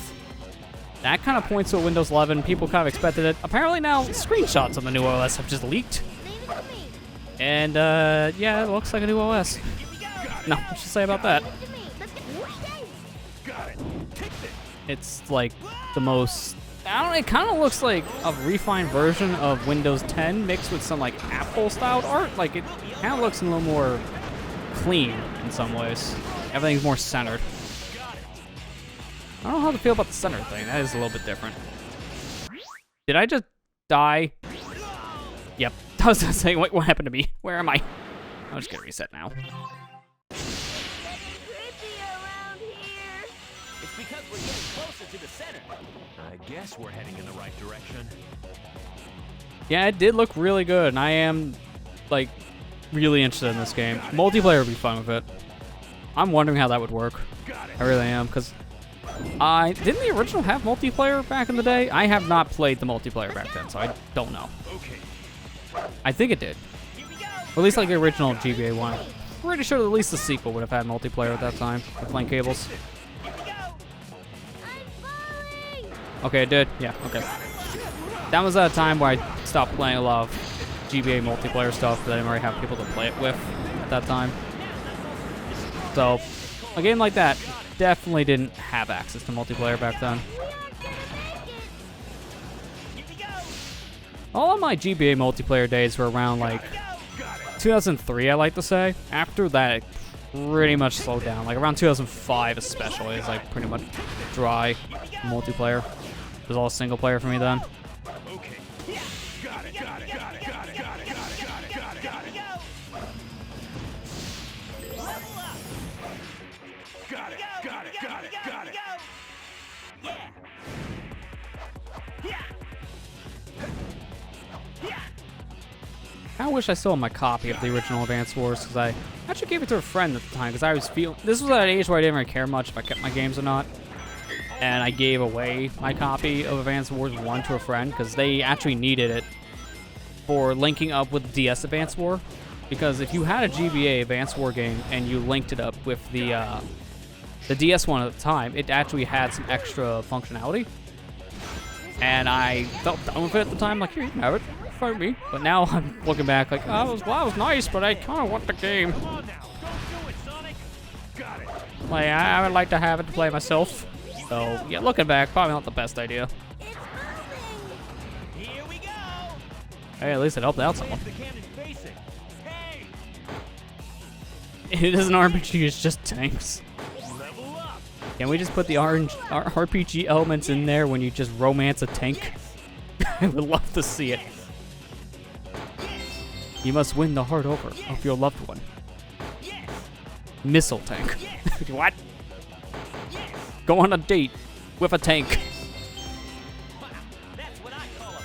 That kind of points to Windows 11. People kind of expected it. Apparently now, screenshots of the new OS have just leaked. Leave it to me. And, yeah, it looks like a new OS. No, what should I say about that? Leave it to me. Let's get Got it. Take this. It's like the most... I don't know, it kind of looks like a refined version of Windows 10 mixed with some like Apple-styled art. Like, it kind of looks a little more clean in some ways. Everything's more centered. I don't know how to feel about the center thing. That is a little bit different. Did I just die? Yep. I was just saying, wait, what happened to me? Where am I? I'll just get reset now. getting creepy around here. It's because we're getting closer to the center. I guess we're heading in the right direction. Yeah, it did look really good, and I am, like, really interested in this game. Multiplayer would be fun with it. I'm wondering how that would work. Got it. I really am, because didn't the original have multiplayer back in the day? I have not played the multiplayer back then, so I don't know. Okay. I think it did. Here we go. Or at least like the original GBA one. Pretty sure at least the sequel would have had multiplayer at that time with playing cables. Here we go. I'm falling. Okay, it did. Yeah, okay. That was at a time where I stopped playing a lot of GBA multiplayer stuff because I didn't really have people to play it with at that time. So, a game like that definitely didn't have access to multiplayer back then. We aren't gonna make it. Here we go. All of my GBA multiplayer days were around like Got it. 2003, I like to say. After that, it pretty much slowed down. Like around 2005 especially is like pretty much dry multiplayer. It was all single player for me then. Okay. Got it. Got it. Got it. Got it. Got it. Got it. Got it. Got it. Got it. Level up. Got it. Got it. Got it. Got it. Yeah. Yeah. Yeah. I wish I still had my copy of the original Advance Wars because I actually gave it to a friend at the time because I was this was at an age where I didn't really care much if I kept my games or not. And I gave away my copy of Advance Wars 1 to a friend because they actually needed it for linking up with DS Advance War. Because if you had a GBA Advance War game and you linked it up with the DS one at the time, it actually had some extra functionality. And I felt done with it at the time, like, here, you can have it, fight me. But now I'm looking back like, oh, that was nice, but I kind of want the game. Come on now. Don't do it, Sonic. Got it. Like, I would like to have it to play myself. So, yeah, looking back, probably not the best idea. It's moving. Here we go. Hey, at least it helped out someone. Where's the cannon facing? Hey. It isn't RPG, it's just tanks. Level up. Can we just put the RPG elements in there when you just romance a tank? I would love to see it. You must win the heart over of your loved one. Yes. Missile tank. Yes. What? Yes. Go on a date with a tank. Wow. That's what I call a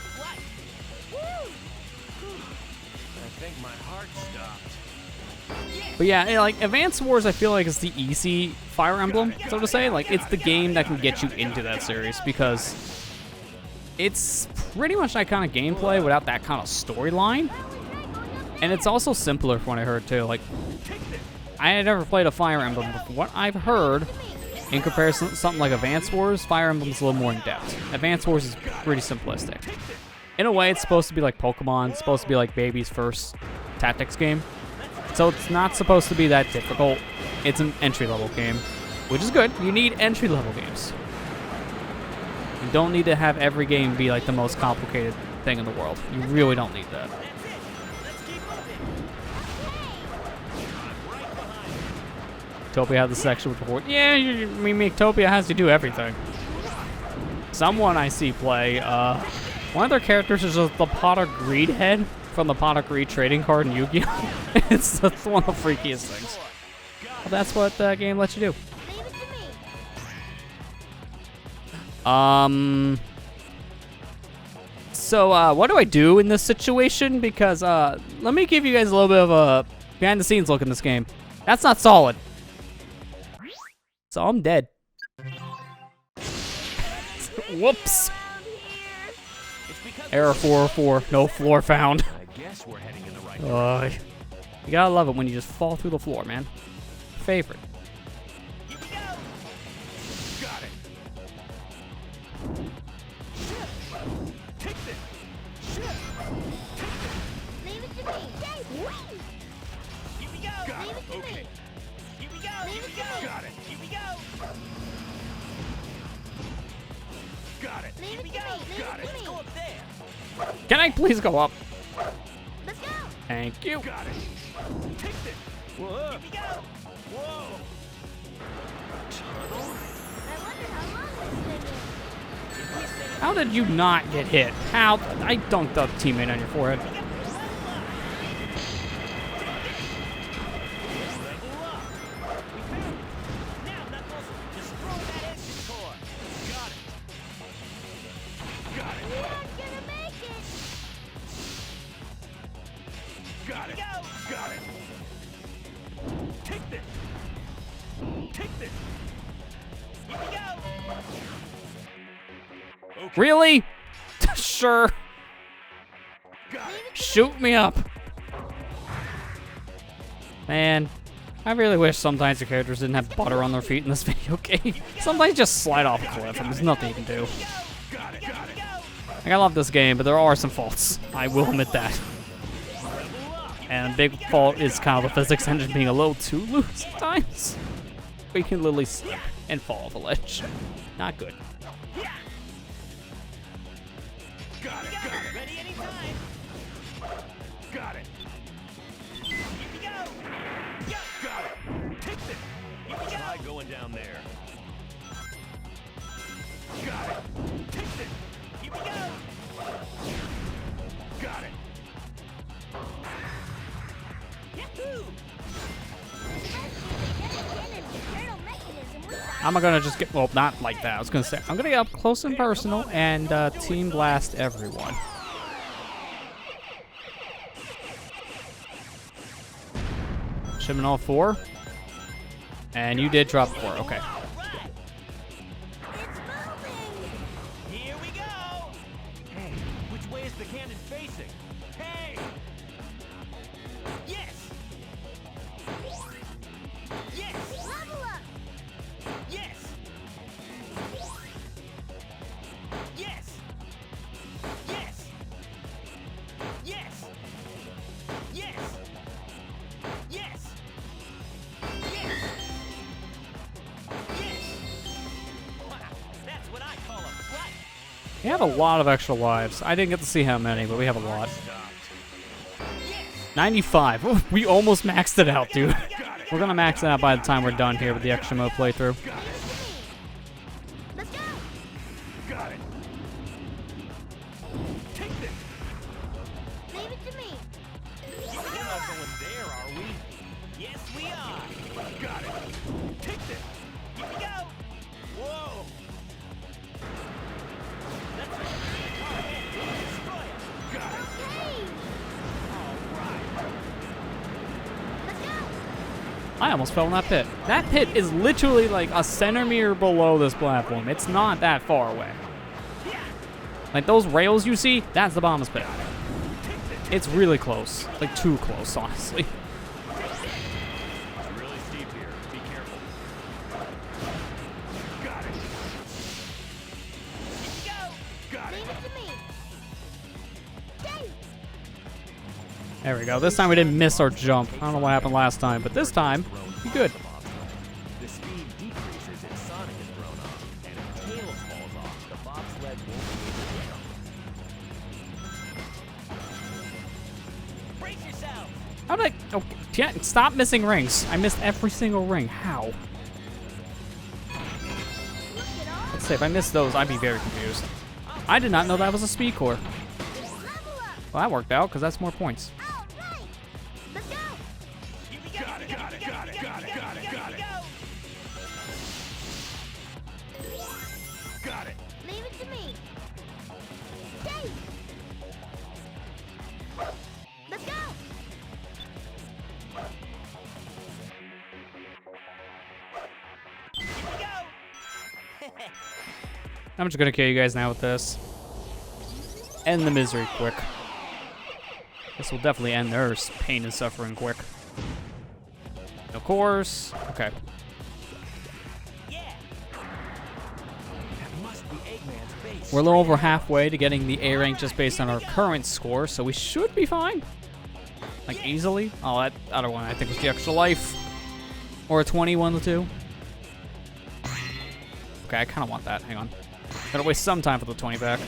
But yeah, like Advance Wars, I feel like is the easy Fire Emblem, so to say. Like it's the game that can get you into that series because it's pretty much that kind of gameplay without that kind of storyline. And it's also simpler from what I heard too. Like I had never played a Fire Emblem, but from what I've heard, in comparison to something like Advance Wars, Fire Emblem's a little more in depth. Advance Wars is pretty simplistic. In a way, it's supposed to be like Pokemon. It's supposed to be like baby's first tactics game. So it's not supposed to be that difficult. It's an entry-level game, which is good. You need entry-level games. You don't need to have every game be like the most complicated thing in the world. You really don't need that. Topia had the section with the board. Yeah, I mean, Topia has to do everything. Someone I see play, one of their characters is just the Pot of Greed head from the Pot of Greed trading card in Yu-Gi-Oh! It's one of the freakiest things. Well, that's what that game lets you do. So, what do I do in this situation? Because, let me give you guys a little bit of a behind-the-scenes look in this game. That's not solid. So I'm dead. Whoops. Error 404. No floor found. I guess we're heading in the right You gotta love it when you just fall through the floor, man. Favorite. Here we go. Got it. Take this. Leave it to me. Here we go. Leave it to me. Here we go. Leave it to me. Got it. Here we go. Got it. Leave Here it we to go. me. Leave Got it it. to Let's me. go up there. Can I please go up? Let's go. Thank you. Got it. Take this. Whoa. Here we go. Whoa. I wonder how long this thing is. How did you not get hit? How? I dunked a teammate on your forehead. Level up. We found it. Now, Knuckles, destroy that engine core. Got it. Got it. We're not gonna make it. Got it. Got it. Take this. Take this. Here we go. Okay. Really? Sure. Got it. Shoot me up. Man, I really wish sometimes the characters didn't have butter on their feet in this video game. Sometimes just slide off a cliff and there's nothing you can do. Got it. Got it. Like, I love this game, but there are some faults. I will admit that. And a big fault is kind of the physics engine being a little too loose at times. We can literally slip and fall off a ledge. Not good. Got it. Got it. Ready anytime. Got it. Here we go. Yeah. Got it. Take this. Here we go. Try going down there. Got it. Take this. Here we go. Got it. Yahoo! I'm gonna just get, well, not like that. I was gonna say, I'm gonna get up close and personal and team blast everyone. Shipment all 4. And you did drop 4, okay. Here we go! Hey, which way is the cannon facing? Hey! Yes! Yes! Level up. Yes! Yes! Yes! Yes! Yes! Yes! Yes! Yes! Wow, that's what I call a flight! We have a lot of extra lives. I didn't get to see how many, but we have a lot. 95. Ooh, we almost maxed it out, dude. We're gonna max it out by the time we're done here with the extra mode playthrough. Let's go. Got it. Take this. Leave it to me. We're not going there, are we? Yes, we are. Got it. Take this. Here we go. Whoa. Let's go ahead. Destroy it. Got it. Hey. All right. Let's go. I almost fell in that pit. That pit is literally like a centimeter below this platform. It's not that far away. Like those rails you see, that's the bomber's pit. It's really close. Like too close, honestly. It's really steep here. Be careful. Got it. Got it. Leave it to me. Stay. There we go. This time we didn't miss our jump. I don't know what happened last time, but this time, we good. The speed decreases if Sonic is thrown off, and if Tails falls off, the bobsled won't be able to jump. Brace yourself! How did I... Oh, yeah, stop missing rings. I missed every single ring. How? Look at all. Let's say if I missed those, I'd be very confused. I did not know that was a speed core. Level up. Well, that worked out, because that's more points. All right. Let's go. Got it, got it, got it, got it, got it, got it. Got it. Leave it to me. Stay. Let's go. I'm just gonna kill you guys now with this. End the misery quick. This will definitely end their pain and suffering quick. Of course. Okay. We're a little over halfway to getting the A rank just based on our current score, so we should be fine. Like easily. Oh, that other one I think was the extra life. Or a 20, one of the two. Okay, I kind of want that. Hang on. Gotta waste some time for the 20 back.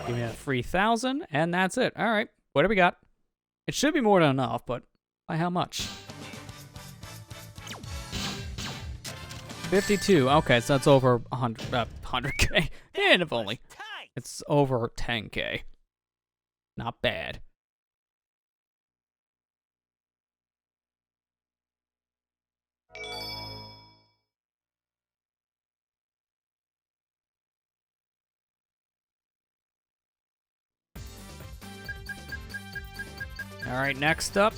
Give me a 3,000, and that's it. All right, what do we got? It should be more than enough, but by how much? 52. Okay, so that's over 100K. And if only. It's over 10K. Not bad. All right, next up,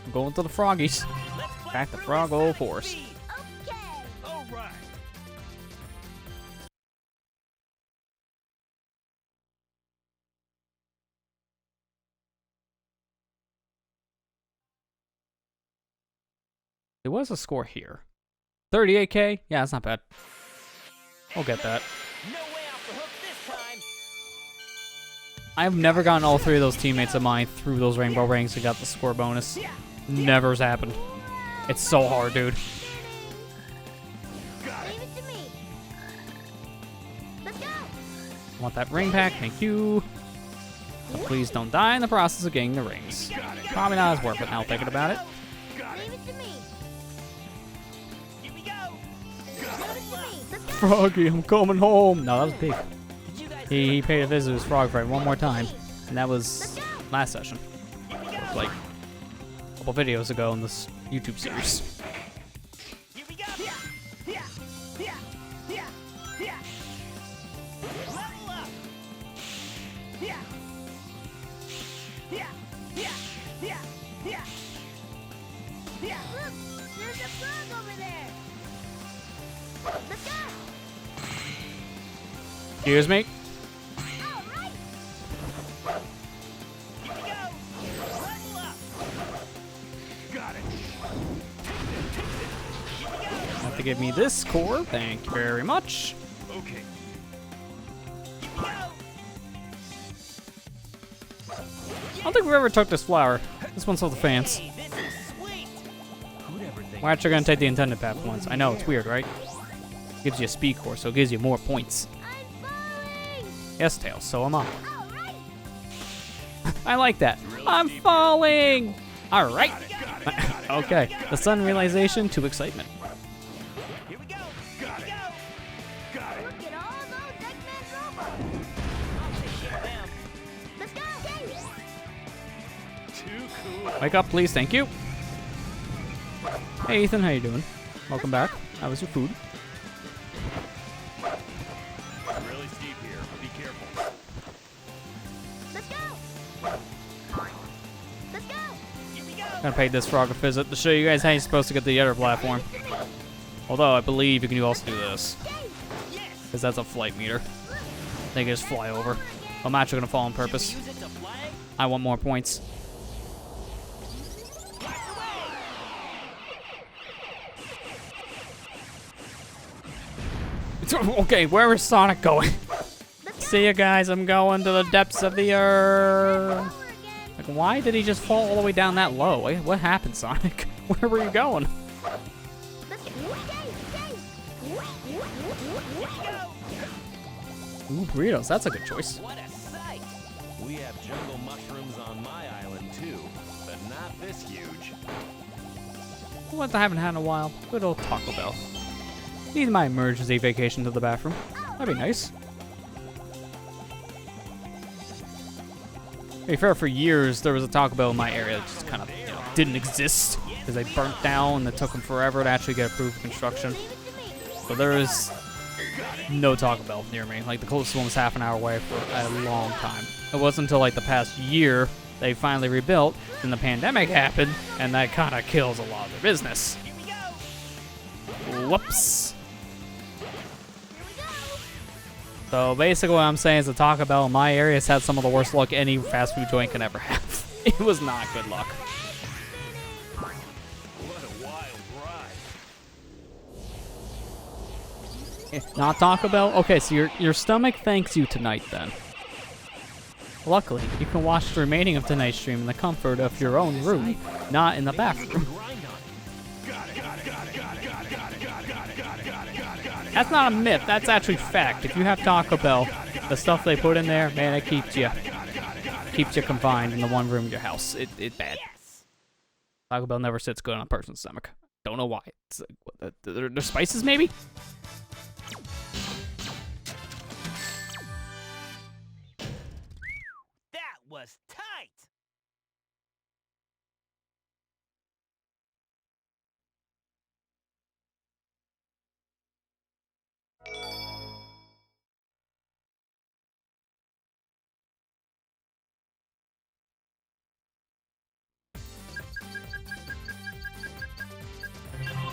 I'm going to the Froggies. Back to Froggo Forest. Okay. All right. There was a score here. 38K? Yeah, that's not bad. We'll get that. No way off the hook this time. I've never gotten all three of those teammates of mine through those rainbow rings and got the score bonus. Never has happened. It's so hard, dude. Leave it to me. Let's go. Want that ring pack? Thank you. But please don't die in the process of getting the rings. Probably not as worth it now thinking about it. Leave it to me. Here we go. Leave it to me. Let's go. Froggy, I'm coming home. No, that was big. Did you guys He paid a visit to his frog friend one more time. And that was last session. Like a couple videos ago in this YouTube series. Here we go. Level up. Look, there's a frog over there. Let's go. Excuse me? All right. Here we go. Level up. Got it. Have to give me this score. Thank you very much. Okay. Here we go. I don't think we ever took this flower. This one's for the fans. Hey, this is sweet. Who'd ever think? We're actually gonna take the intended path once. I know, it's weird, right? Gives you a speed core, so it gives you more points. I'm falling. Yes, Tails, so am I. All right. I like that. I'm falling! Alright. Okay, the sudden realization to excitement. Here we go. Look at all those Eggman robots. I'll take care of them. Let's go. Hey. Too cool. Wake up, please, thank you. Hey, Ethan, how you doing? Welcome back. How was your food? Really steep here. Be careful. Let's go. Let's go. Gonna pay this frog a visit to show you guys how you're supposed to get to the other platform. Although I believe you can also do this. Because that's a flight meter. They can just fly over. I'm actually gonna fall on purpose. I want more points. Okay, where is Sonic going? See you guys, I'm going to the depths of the earth. Like, why did he just fall all the way down that low? What happened, Sonic? Where were you going? Ooh, burritos, that's a good choice. What a sight! We have jungle mushrooms on my island too, but not this huge. What I haven't had in a while. Good old Taco Bell. Need my emergency vacation to the bathroom. That'd be nice. To be fair, for years there was a Taco Bell in my area that just kind of, didn't exist because they burnt down and it took them forever to actually get approved for construction. So there is no Taco Bell near me. Like, the closest one was half an hour away for a long time. It wasn't until like the past year they finally rebuilt, then the pandemic happened, and that kind of kills a lot of their business. Whoops. So basically what I'm saying is the Taco Bell in my area has had some of the worst luck any fast food joint can ever have. It was not good luck. What a wild ride. Not Taco Bell? Okay, so your stomach thanks you tonight then. Luckily, you can watch the remaining of tonight's stream in the comfort of your own room, not in the bathroom. That's not a myth, that's actually fact. If you have Taco Bell, the stuff they put in there, man, it keeps you confined in the one room of your house. It's bad. Taco Bell never sits good on a person's stomach. Don't know why. It's like, they're spices, maybe? That was tight!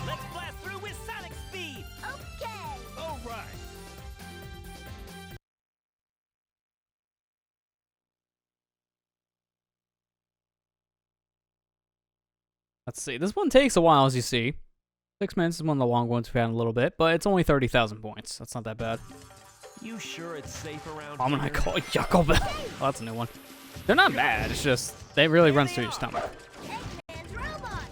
Let's blast through with Sonic speed! Okay. All right! Let's see. This one takes a while, as you see. 6 minutes is one of the long ones we've had in a little bit, but it's only 30,000 points. That's not that bad. You sure it's safe around I'm gonna here? call it Yuckle Bell. Oh, that's a new one. They're not bad. It's just they really runs through your stomach. And robots.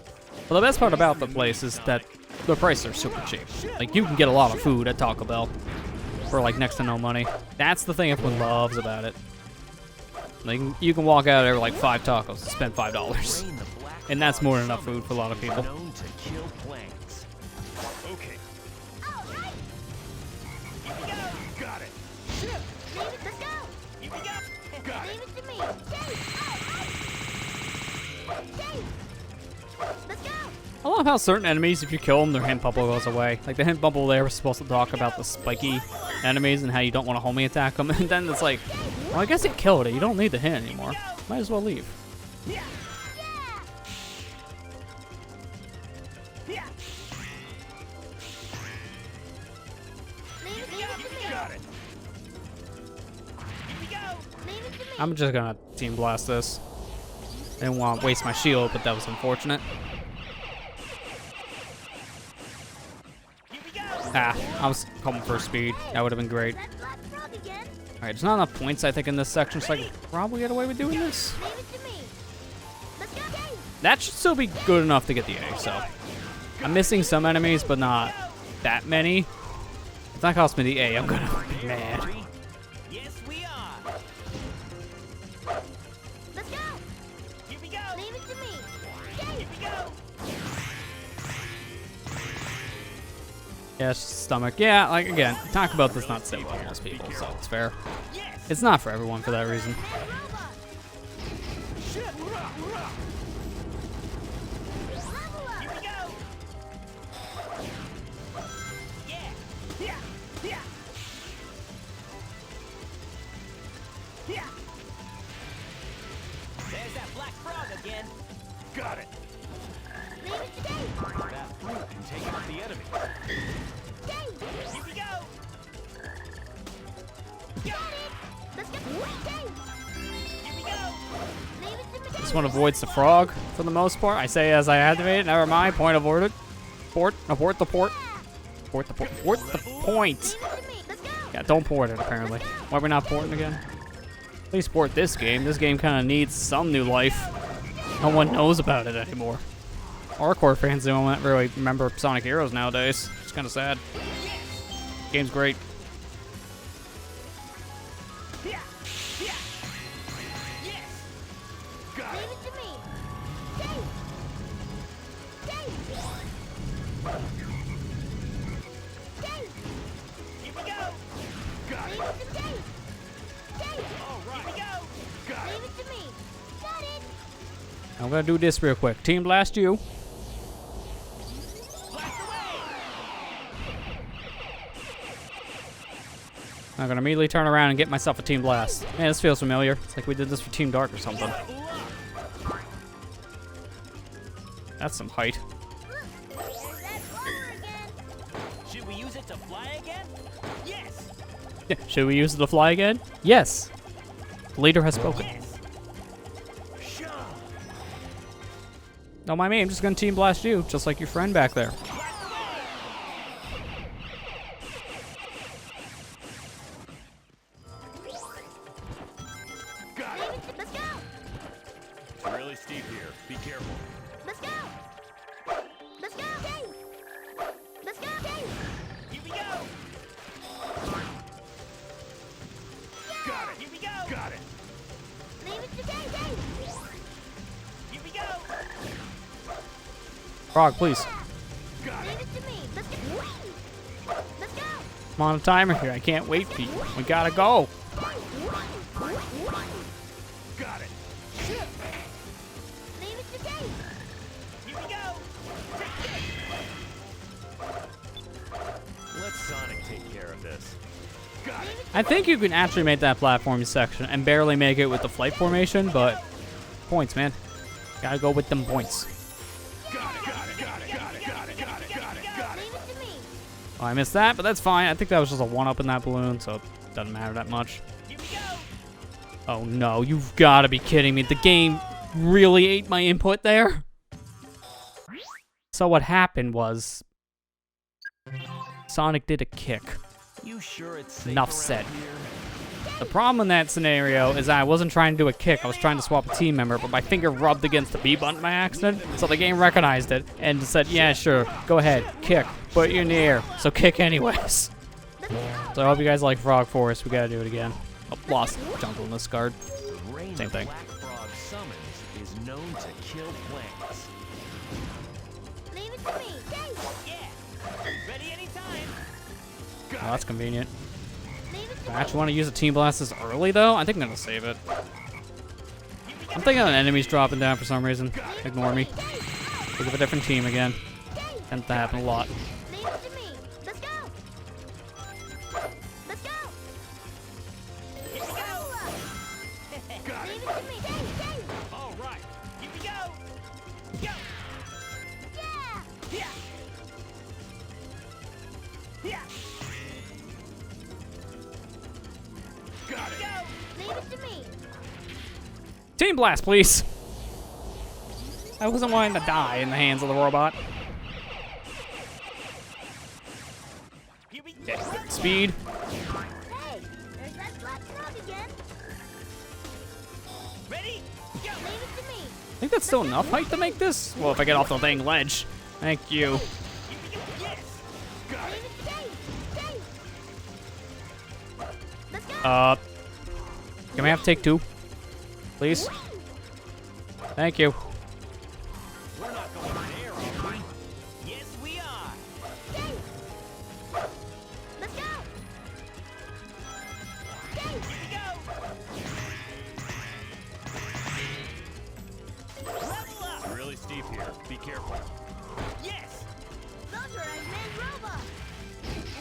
Well, the best part about the place is that the prices are super cheap. Like, you can get a lot of food at Taco Bell for like next to no money. That's the thing everyone loves about it. Like, you can walk out there with like 5 tacos and spend $5. Rain the black And that's more than frogs enough food for a lot of people. known to kill planes. Okay. All right. Here we go. Got it. Leave it. Let's go. Here we go. Got it. Leave it to me. Dave. All right. Dave. Let's go. I love how certain enemies, if you kill them, their hint bubble goes away. Like, the hint bubble there was supposed to talk about the spiky enemies and how you don't want to homie attack them. And then it's like, well, I guess it killed it. You don't need the hint anymore. Might as well leave. Yeah. Yeah. Yeah. Leave it to me. Got it. Here we go. Leave it to me. I'm just gonna team blast this. I didn't want to waste my shield, but that was unfortunate. Here we go. Ah, I was hoping for speed. That would have been great. That black frog again. Alright, there's not enough points, I think, in this section, so I could probably get away with doing this. Leave it to me. Let's go. Dave. That should still be good enough to get the A, so. I'm missing some enemies, but not that many. If that costs me the A, I'm gonna be mad. Yes, we are. Let's go. Here we go. Leave it to me. Here Dave. we go. Yeah, it's just stomach. Yeah, like, again, talk about this not safe for most people, so it's fair. Yes. It's not for everyone for that reason. And robots. Shit. Rah, rah. Level up. Here we go. Yeah. Yeah. Yeah. Yeah. There's that black frog again. Got it. Leave it to Dave. That fruit can take out the enemy. Dave. Here we go. Got it. Let's go. Dave. Here we go. Leave it to me. This one avoids the frog for the most part. I say as I activate it. Never mind. Point aborted. Abort the port. Abort the port. Abort the point. Leave it to me. Let's go. Yeah, don't port it apparently. Why are we not porting again? Please port this game. This game kind of needs some new life. No one knows about it anymore. Hardcore fans don't really remember Sonic Heroes nowadays. It's kind of sad. Game's great. Yeah. Yeah. Yes. Got Leave it. it to me. Dave. Dave. Dave. Here we go. Got Leave it. it to Dave. Dave. All right. Here we go. Got Leave it. it to me. Got it. I'm gonna do this real quick. Team Blast you. Blast away. I'm gonna immediately turn around and get myself a Team Blast. Man, this feels familiar. It's like we did this for Team Dark or something. That's some height. There's that flower again. Should we use it to fly again? Yes. Yeah. Should we use it to fly again? Yes. The leader has spoken. Yes. Sure. Don't mind me, I'm just gonna Team Blast you, just like your friend back there. Blast away. Got Leave it. it to. Let's go. It's really steep here. Be careful. Let's go. Let's go. Dave. Let's go. Dave. Here we go. Got it. Here we go. Got it. Leave it to Dave. Dave. Here we go. Frog, please. Got Leave it. it to me. Let's go. Let's go. I'm on a timer here. I can't wait for you. We gotta go. Got it. Leave it to Dave. Here we go. Take this. Let Sonic take care of this. Got it. I think you can actually make that platform section and barely make it with the flight formation, but points, man. Gotta go with them points. Got it. Got it. Got it. Got it. Got it. Got it. Got it. Got it. Leave it to me. Oh, I missed that, but that's fine. I think that was just a one-up in that balloon, so it doesn't matter that much. Here we go. Oh no, you've gotta be kidding me. The game really ate my input there? So what happened was Sonic did a kick. You sure it's safe Enough around said. here? The problem in that scenario is I wasn't trying to do a kick, I was trying to swap a team member, but my finger rubbed against the B button by accident, so the game recognized it and said, yeah, sure, go ahead, kick, but you're in the air, so kick anyways. So I hope you guys like Frog Forest, we gotta do it again. Oh, lost Jungle in this card. The rain Same the thing. Black Frog summons is known to kill plants. Leave it to me. Dave. Yeah. Ready anytime. Oh, that's convenient. Leave it to I me. actually want to use a Team Blast this early, though. I think I'm gonna save it. Here we go. I'm thinking of enemies dropping down for some reason. Ignore me. Think of a different team again. Tends to happen a lot. Leave it to me. Let's go. Let's go. Here we go. Got Leave it. it to me. Dave. Dave. All right. Here we go. Go. Yeah. Yeah. Yeah. Got it. Go. Leave it to me. Team Blast, please. I wasn't wanting to die in the hands of the robot. Here we go. Speed. Hey, there's that black frog again. Ready? Go. Leave it to me. I think that's still enough height to make this. Well, if I get off the dang ledge. Thank you. Here we go. Yes. Got Leave it. it to Dave. Dave. Let's go. Can we have take two? Please? Thank you. We're not going there, are we? Yes, we are. Dave. Let's go. Dave. Here we go. Level up. Really steep here. Be careful. Yes. Those are Eggman robots.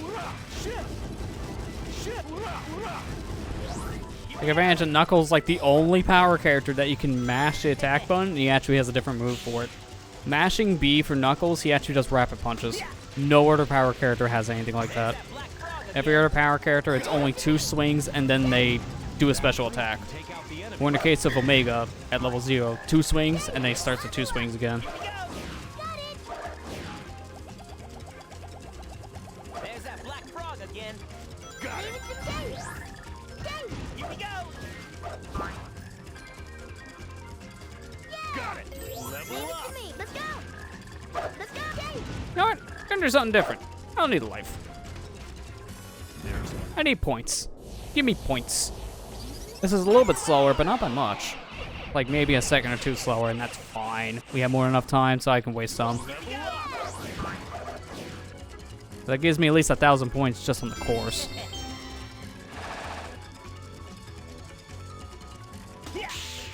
Hoorah! Shift. Shift. Hoorah! Hoorah! Take advantage of Knuckles, like the only power character that you can mash the attack button, and he actually has a different move for it. Mashing B for Knuckles, he actually does rapid punches. No other power character has anything like that. Every other power character, it's only 2 swings, and then they do a special attack. Or in the case of Omega, at level 0, 2 swings, and then he starts with 2 swings again. There's that black frog again. Got it. Here we go. Got it. Level Leave it up. to me. Let's go. Let's go, Dave. You know what? I'm gonna do something different. I don't need a life. I need points. Give me points. This is a little bit slower, but not by much. Like maybe a second or 2 slower, and that's fine. We have more than enough time, so I can waste some. That gives me at least 1,000 points just on the course.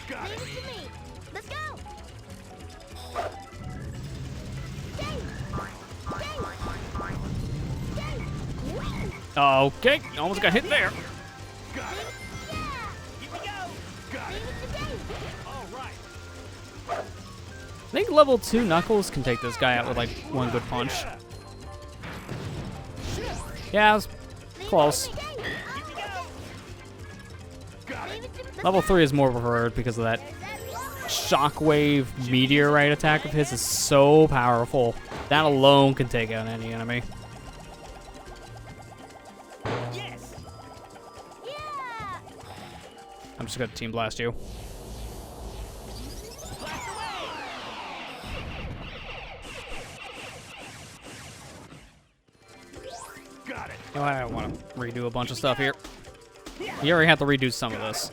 Got Leave it. it to me. Let's go. Dave. Okay, almost got hit there. Got it. Yeah. Here we go. Got Leave it. it to Dave. All right. I think level 2 Knuckles can take this guy out with like 1 good punch. Yeah, it was close. Leave it to me, Dave. Here we go. Got Leave it. it to me. Let's Level go. 3 is more preferred because of that shockwave meteorite attack of his is so powerful. That alone can take out any enemy. Yes. Yeah. I'm just gonna team blast you. Blast away. Got it. You know, I don't want to redo a bunch of stuff here. You already have to redo some of this.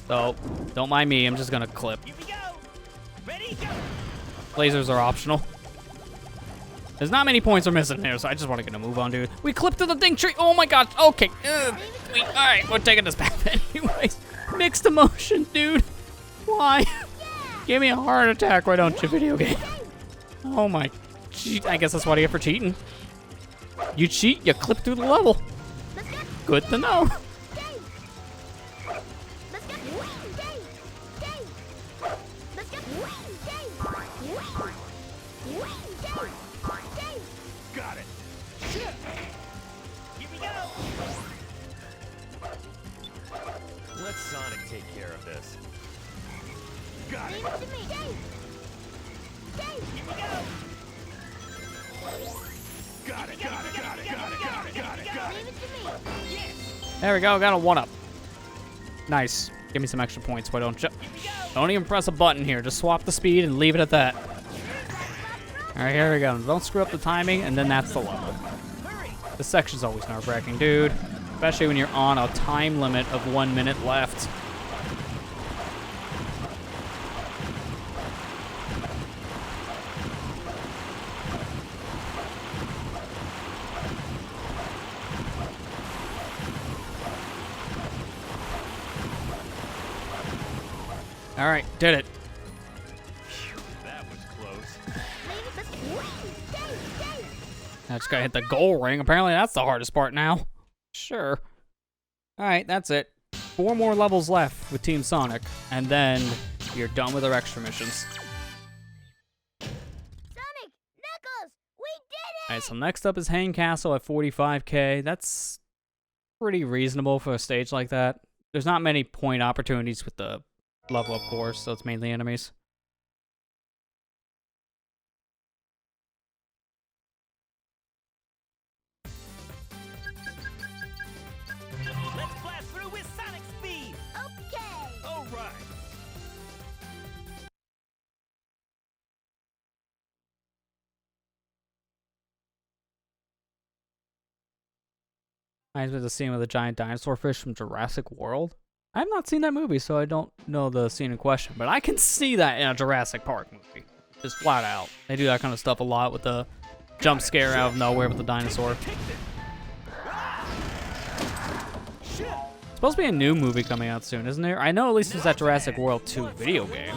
So, don't mind me, I'm just gonna clip. Here we go. Ready? Go. Lasers are optional. There's not many points we're missing here, so I just want to get a move on, dude. We clipped to the ding tree. Oh my god. Okay. All right, we're taking this back anyways. Mixed emotion, dude. Why? Give me a heart attack, why don't you, video game? Oh my. I guess that's what I get for cheating. You cheat, you clip through the level. Let's go. Good to know. Dave. Let's go. Dave. Dave. Let's go. Dave. Dave. Dave. Got it. Here we go. Let Sonic take care of this. Got Leave it. it to me, Dave. Dave. Here we go. Got it. Got it. Got it. Got it. Got it. Got it. Got Leave it. it to me. Yes. There we go, got a 1-up. Nice. Give me some extra points, why don't you? Here we go. Don't even press a button here. Just swap the speed and leave it at that. All right, here we go. Don't screw up the timing, and then that's the level. Hurry. This section's always nerve-wracking, dude. Especially when you're on a time limit of 1 minute left. All right, did it. That was close. Leave it. Let's go. Dave. Dave. I just gotta hit the goal ring. Apparently that's the hardest part now. Sure. All right, that's it. 4 more levels left with Team Sonic, and then you're done with our extra missions. Sonic. Knuckles. We did it. All right, so next up is Hang Castle at 45k. That's pretty reasonable for a stage like that. There's not many point opportunities with the level up course, so it's mainly enemies. Let's blast through with Sonic speed. Okay. All right. Reminds me of the scene with the giant dinosaur fish from Jurassic World. I have not seen that movie, so I don't know the scene in question, but I can see that in a Jurassic Park movie. Just flat out. They do that kind of stuff a lot with the jump scare out of nowhere with the dinosaur. Supposed to be a new movie coming out soon, isn't there? I know at least there's that Jurassic World 2 video game.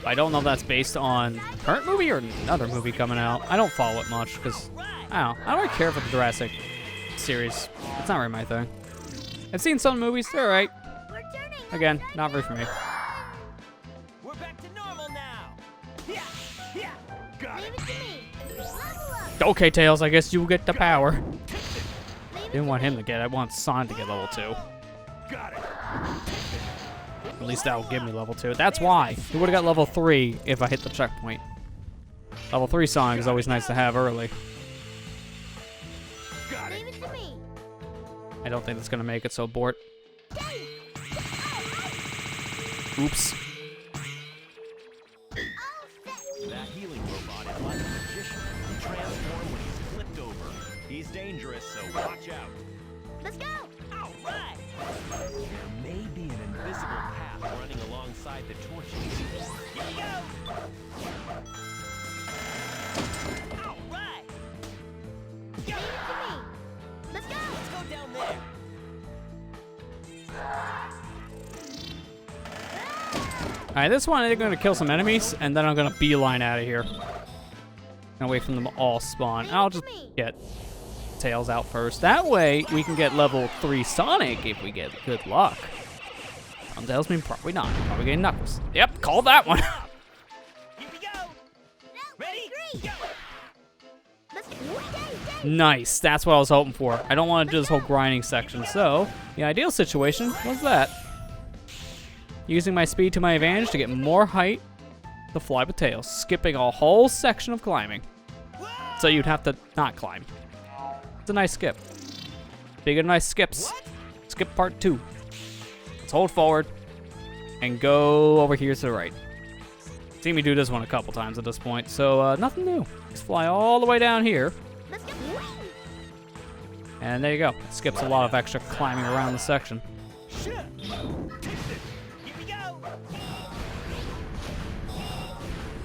I don't know if that's based on the current movie or another movie coming out. I don't follow it much because I don't really care for the Jurassic series. It's not really my thing. I've seen some movies. They're alright. We're turning. Again, not very for me. We're back to normal now. Yeah, yeah. Got Leave it. it to me. Level up. Okay, Tails, I guess you get the power. Leave it Didn't to want me. him to get it. I want Sonic to get level 2. Got it. At least that will give me level 2. That's why. He would have got level 3 if I hit the checkpoint. Level 3 Sonic is always nice to have early. Got it. Leave it to me. I don't think that's going to make it, so abort. Oops. That healing robot is like a magician. He transforms when he's flipped over. He's dangerous, so watch out. Let's go. All right. There may be an invisible path running alongside the torches. Here we go. All right. Leave it to me. Let's go. Let's go down there. Alright, this one I'm going to kill some enemies, and then I'm going to beeline out of here. And wait for them to all spawn. I'll just get Tails out first. That way, we can get level 3 Sonic if we get good luck. Tails mean probably not. Probably getting Knuckles. Yep, call that one. Here we go. Ready? Go. Let's go. Nice. That's what I was hoping for. I don't want to do this whole grinding section. So, the ideal situation was that. Using my speed to my advantage to get more height to fly with Tails. Skipping a whole section of climbing. So you'd have to not climb. It's a nice skip. Big and nice skips. Skip part 2. Let's hold forward and go over here to the right. Seen me do this one a couple times at this point, so nothing new. Just fly all the way down here. Let's go. And there you go. Skips a lot of extra climbing around the section. Here we go.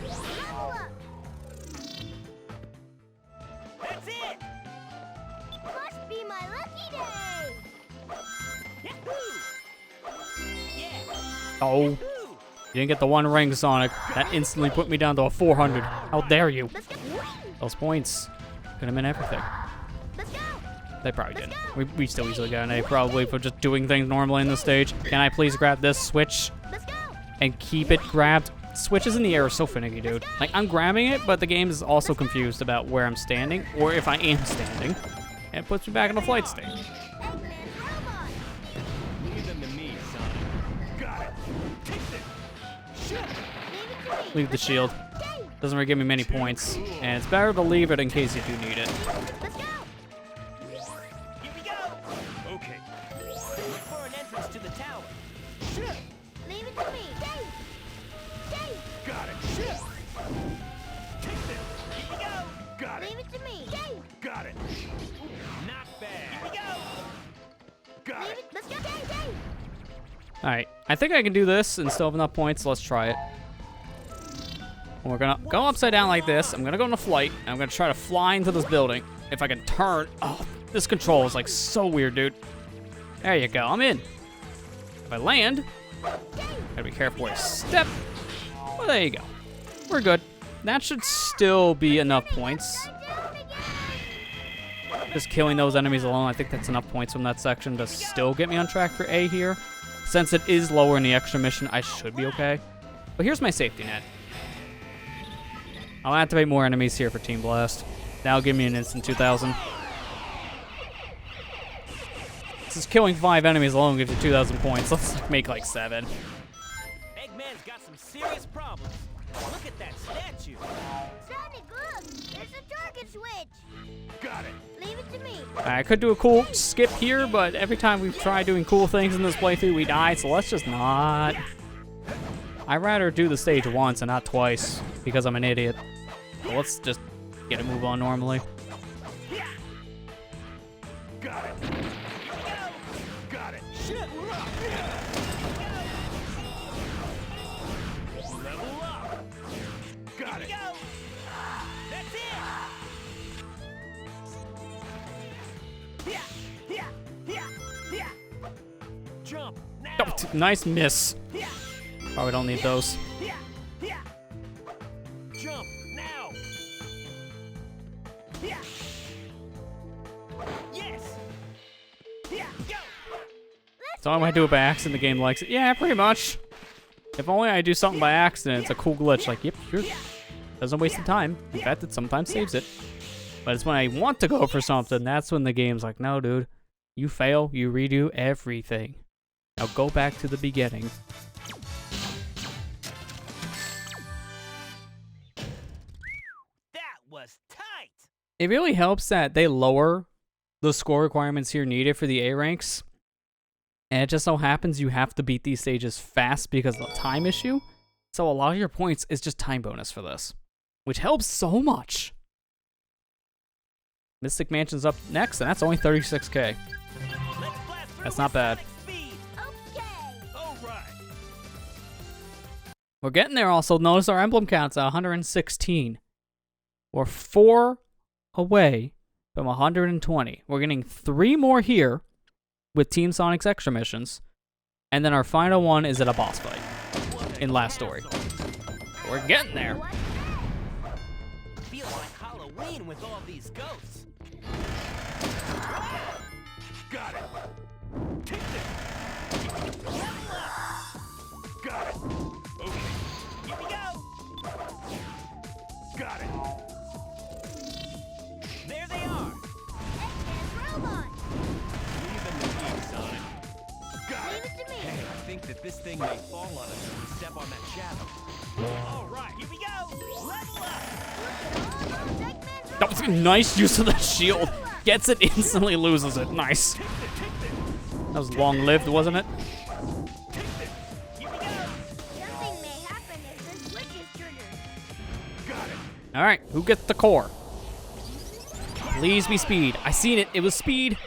Level up. That's it. Must be my lucky day. Yahoo! Yeah. Oh, Woo! you didn't get the one ring, Sonic. That instantly put me down to a 400. How dare you? Let's go. Those points could have meant everything. Let's go. They probably didn't. We still easily got an A probably for just doing things normally in this stage. Can I please grab this switch Let's go. and keep it grabbed? Switches in the air are so finicky, dude. Like, I'm grabbing it, but the game is also confused about where I'm standing or if I am standing. And it puts me back in the flight stage. Eggman robot. Leave them to me, Sonic. Got it. Take this. Shit. Leave it to me. Leave the shield. Yay. Doesn't really give me many points. And it's better to leave it in case you do need it. Let's go. Here we go. Okay. Look for an entrance to the tower. Shit. Leave it to me. Yay. Yay. Got it. Shit. Take this. Here we go. Got Leave it to me. Yay. Got it. Not bad. Here we go. Got Leave it. it. Let's go. Yay. Yay. Alright, I think I can do this and still have enough points. Let's try it. We're gonna go upside down like this. I'm gonna go into flight. And I'm gonna try to fly into this building. If I can turn. Oh, this control is like so weird, dude. There you go. I'm in. If I land, gotta be careful where I step. Well, there you go. We're good. That should still be enough points. Just killing those enemies alone, I think that's enough points from that section to still get me on track for A here. Since it is lower in the extra mission, I should be okay. But here's my safety net. I'll activate more enemies here for Team Blast. That'll give me an instant 2,000. Since killing 5 enemies alone gives you 2,000 points, let's make like 7. Eggman's got some serious problems. Look at that statue. Sonic, look. There's a target switch. Got it. Leave it to me. I could do a cool skip here, but every time we've tried doing cool things in this playthrough, we die, so let's just not. I'd rather do the stage once and not twice, because I'm an idiot. So let's just get a move on normally. Got it. Here we go. Got it. Shit. Level up. Got it. Go. That's it. Yeah. Yeah. Yeah. Yeah. Jump now. Oh, nice miss. Yeah. Probably don't need those. Yeah. Yeah. Jump now. Yeah. Yes. Yeah. Go. So I might do it by accident, the game likes it. Yeah, pretty much. If only I do something by accident, it's a cool glitch. Like, yep, sure. Doesn't waste the time. In fact, it sometimes saves it. But it's when I want to go for something, that's when the game's like, no, dude. You fail, you redo everything. Now go back to the beginning. That was tight. It really helps that they lower the score requirements here needed for the A ranks. And it just so happens you have to beat these stages fast because of the time issue. So a lot of your points is just time bonus for this, which helps so much. Mystic Mansion's up next, and that's only 36k. That's not bad. Okay. All right. We're getting there also. Notice our emblem count's at 116. We're 4 away from 120. We're getting 3 more here with Team Sonic's extra missions. And then our final one is at a boss fight in Last Story. We're getting there. Feels like Halloween with all these ghosts. Got it. Take this. Got it. Okay. Here we go. Got it. There they are. Eggman's robot. Leave them to me, Sonic. Got Leave it. it to me. Hey, I think that this thing may fall on us if we step on that shadow. All right, here we go. Level up. All those Eggman's That was a nice use of the shield. Gets it, instantly loses it. Nice. Take this. That was long-lived, wasn't it? Take this. Here we go. Something may happen if this switch is triggered. Got it. All right, who gets the core? Please be speed. I seen it. It was speed.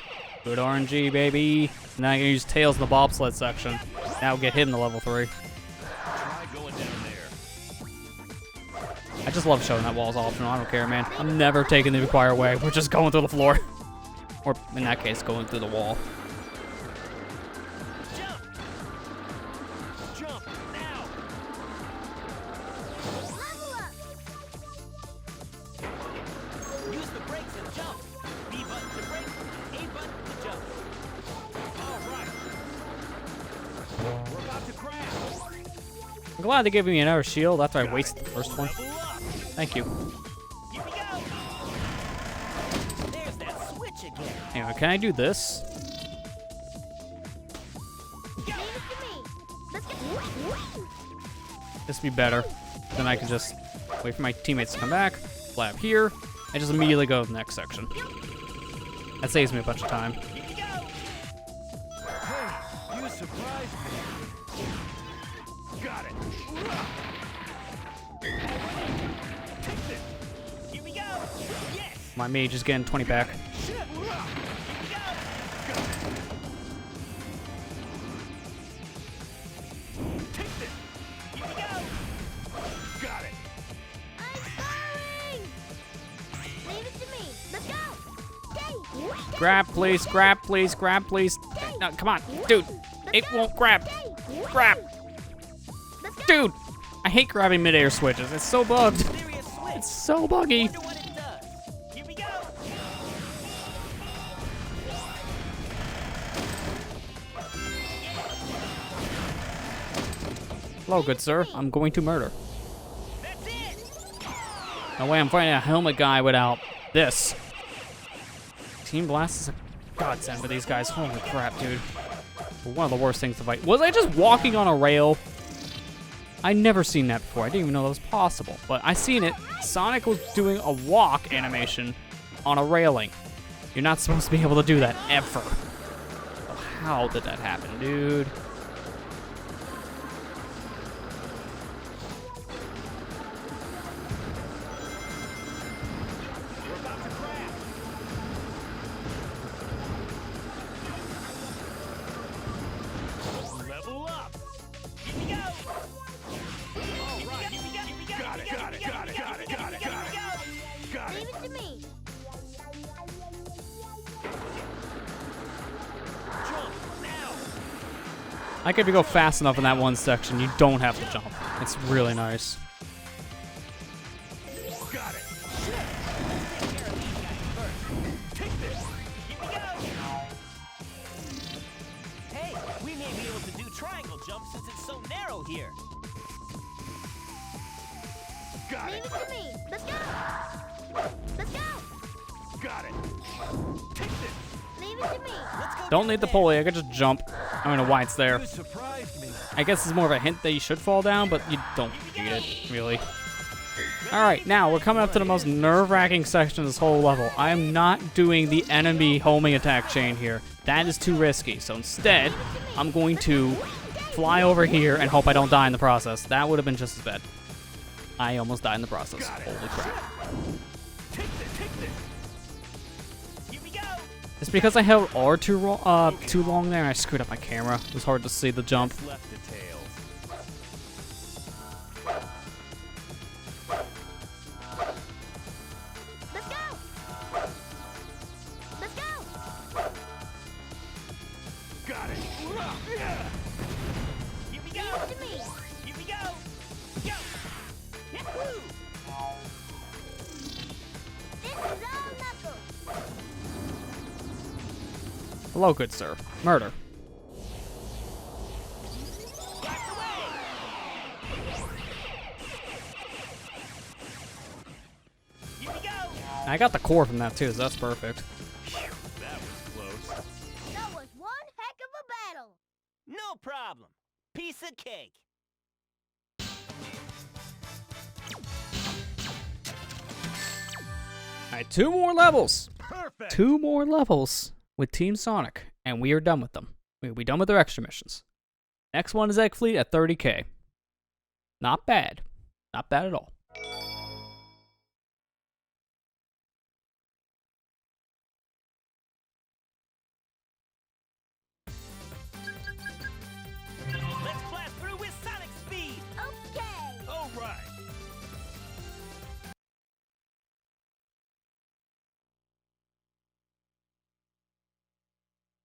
Good RNG, baby. Now I'm gonna use Tails in the bobsled section. Now we'll get him to level 3. Try going down there. I just love showing that wall's optional. I don't care, man. I'm never taking the require way. We're just going through the floor. Or, in that case, going through the wall. Jump! Jump now! Level up. Use the brakes and jump. B button to brake, A button to jump. All right. We're about to crash. I'm glad they gave me another shield after I wasted the first one. Level up. Thank you. Here we go. There's that switch again. Anyway, can I do this? Leave it to me. Let's go. This would be better. Then I can just wait for my teammates to come back, fly up here, and just immediately go to the next section. That saves me a bunch of time. Here we go. Hey, you surprised me. Got it. Take this. Here we go. Yes. My mage is getting 20 back. Here we go. Take this. Here we go. Got it. I'm firing. Leave it to me. Let's go. Okay. Grab, please, grab, please, grab, please. No, come on, dude. It won't grab. Grab. Let's go. Dude, I hate grabbing mid-air switches. It's so bugged. Serious switch. It's so buggy. Wonder what it does. Here we go. Hello, good sir. I'm going to murder. That's it. No way I'm fighting a helmet guy without this. Team Blast is a godsend for these guys. Holy crap, dude. One of the worst things to fight. Was I just walking on a rail? I never seen that before. I didn't even know that was possible. But I seen it. Sonic was doing a walk animation on a railing. You're not supposed to be able to do that ever. So how did that happen, dude? We're about to crash. Level up. Here we go. All right. Here we go. Here we go. Got it. Got it. Got it. Got it. Got it. Got it. Got Leave it. it to me. Jump now. Like if you go fast enough in that one section, you don't have to jump. It's really nice. Got it. Let's take care of these guys first. Take this. Here we go. Hey, we jump since it's so narrow here. Got Leave it. it to me. Let's go. Let's go. Got it. Take this. Leave it to me. Let's go. Don't need the pulley. I could just jump. I don't know why it's there. You surprised me. I guess it's more of a hint that you should fall down, but you don't need it, really. Alright, now we're coming up to the most nerve-wracking section of this whole level. I am not doing the enemy homing attack chain here. That is too risky. So instead, I'm going to fly over here and hope I don't die in the process. That would have been just as bad. I almost died in the process. Holy crap. Take this. Take this. Here we go. It's because I held R too long there and I screwed up my camera. It was hard to see the jump. Left to tails. Let's go. Let's go. Got it. Here we go. Leave it to me. Here we go. Go. Yahoo! This is all knuckles. Hello, good sir. Murder. Blast away! Here we go. I got the core from that too, so that's perfect. That was close. That was one heck of a battle. No problem. Piece of cake. Alright, 2 more levels. Perfect. 2 more levels with Team Sonic, and we are done with them. We'll be done with their extra missions. Next one is Egg Fleet at 30k. Not bad. Not bad at all. Let's blast through with Sonic speed. Okay. All right.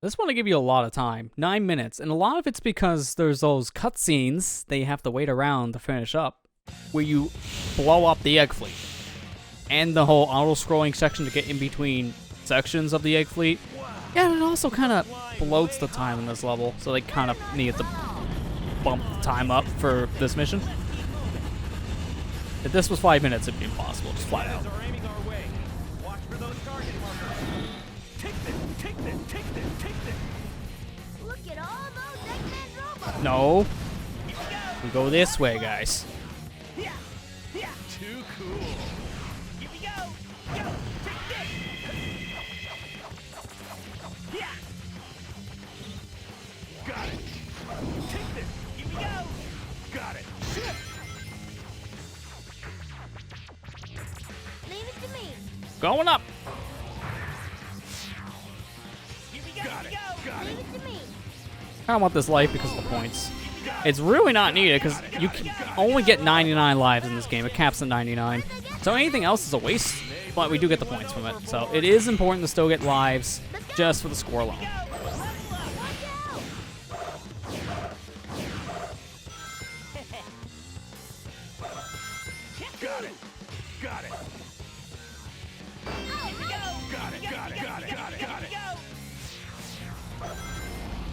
This one will give you a lot of time. 9 minutes. And a lot of it's because there's those cutscenes that you have to wait around to finish up, where you blow up the Egg Fleet. And the whole auto-scrolling section to get in between sections of the Egg Fleet. Yeah, it also kind of bloats the time in this level, so they kind of needed to bump the time up for this mission. If this was 5 minutes, it'd be impossible, just flat out. Cannons are aiming our way. Watch for those target markers. Take this. Take this. Take this. Take this. Look at all those Eggman robots. No, Here we go. we go this way, guys. Yeah. Yeah. Too cool. Here we go. Go. Take this. Yeah. Got it. Take this. Here we go. Got it. Leave it to me. Going up. Here we go. Got it. Got Leave it to me. I don't want this life because of the points. It's really not needed because you can only get 99 lives in this game. It caps at 99. So anything else is a waste, but we do get the points from it. So it is important to still get lives just for the score alone. Got it. Got it. Here we go. Got it. Got it. Got it. Got it. Got it.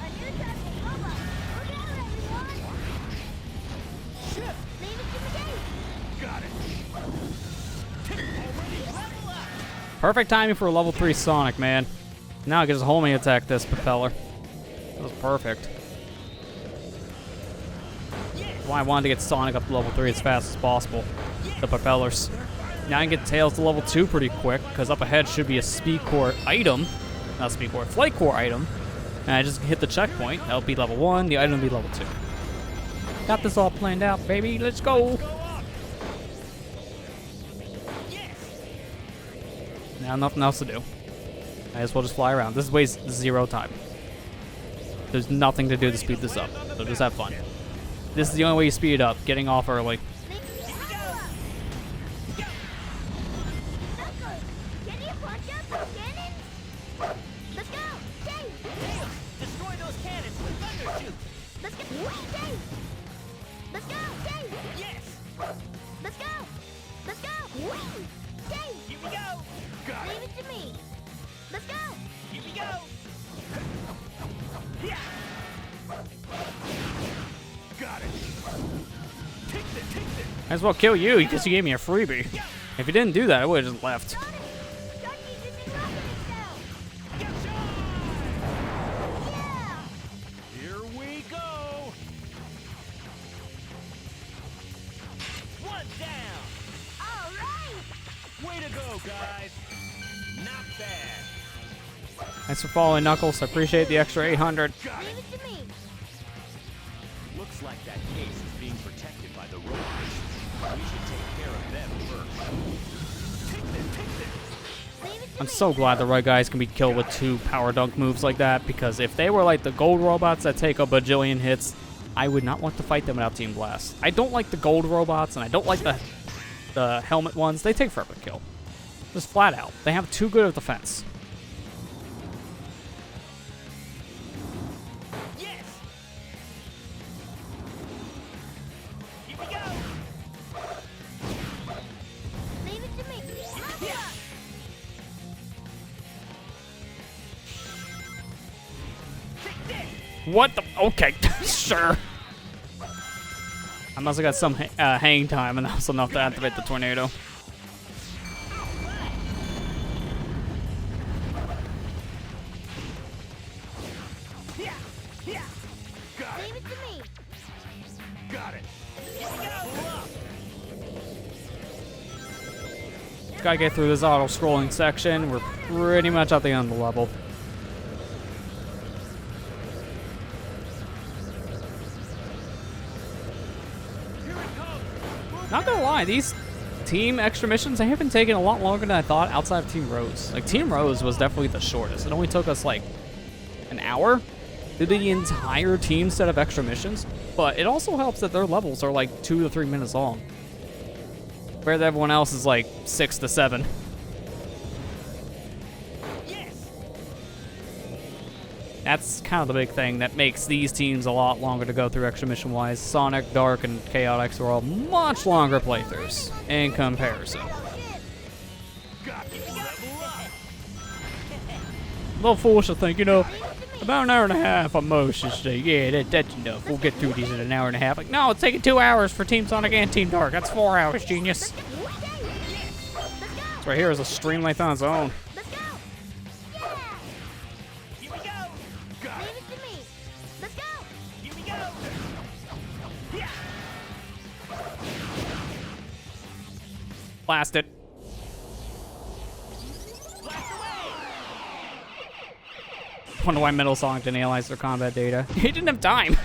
A new type of robot. Look out, everyone. Leave it to me. Got it. Already level up. Perfect timing for a level 3 Sonic, man. Now I can just homing attack this propeller. That was perfect. That's why I wanted to get Sonic up to level 3 as fast as possible. The propellers. Now I can get Tails to level 2 pretty quick, because up ahead should be a Speed Core item. Not Speed Core, Flight Core item. And I just hit the checkpoint. That'll be level 1, the item will be level 2. Got this all planned out, baby. Let's go! Go up. Yes. Now nothing else to do. I guess we'll just fly around. This wastes 0 time. There's nothing to do to speed this up, so just have fun. This is the only way you speed it up, getting off early. Knuckles, can you punch out those cannons? Let's go. Dave. Tails, destroy those cannons with thunder shoot. Let's go. Dave. Let's go. Dave. Yes. Let's go. Let's go. Dave. Here we go. Got Leave it. it to me. Let's go. Here we go. Yeah. Might as well kill you because you gave me a freebie. If you didn't do that, I would have just left. Sonic! Start using the rocket itself! Yeah! Here we go. One down. All right! Way to go, guys. Not bad. Thanks for following, Knuckles. I appreciate the extra 800. Got Leave it. it to me. Looks like that case is being protected by the robots. We should take care of them first. Take this, take this. Leave it to I'm me. so glad the right guys can be killed with 2 power dunk moves like that, because if they were like the gold robots that take a bajillion hits, I would not want to fight them without Team Blast. I don't like the gold robots, and I don't like the helmet ones. They take forever to kill. Just flat out. They have too good of defense. Yes. Here we go. Leave it to me. Yeah. Take this. What the? Okay, sure. I must have got some hang time, and that was enough to activate the tornado. Yeah. Yeah. Got Leave it. it to me. Got it. Here we go. Just gotta get through this auto-scrolling section. We're pretty much at the end of the level. Here it comes. Not gonna lie, these team extra missions, they have been taking a lot longer than I thought outside of Team Rose. Like, Team Rose was definitely the shortest. It only took us, like, an hour to do the entire team set of extra missions. But it also helps that their levels are, like, 2 to 3 minutes long. Whereas everyone else is, like, 6 to 7. Yes. That's kind of the big thing that makes these teams a lot longer to go through extra mission-wise. Sonic, Dark, and Chaotix are all much longer playthroughs in comparison. Got it. Level up. A little foolish to think, you know, about an hour and a half on most is yeah, that's enough. We'll get through these in an hour and a half. Like, no, it's taking 2 hours for Team Sonic and Team Dark. That's 4 hours, genius. Let's go. This right here is a stream length on its own. Let's go. Yeah. Here we go. Got Leave it. it to me. Let's go. Here we go. Yeah. Blast it. Blast away. Wonder why Metal Sonic didn't analyze their combat data. He didn't have time.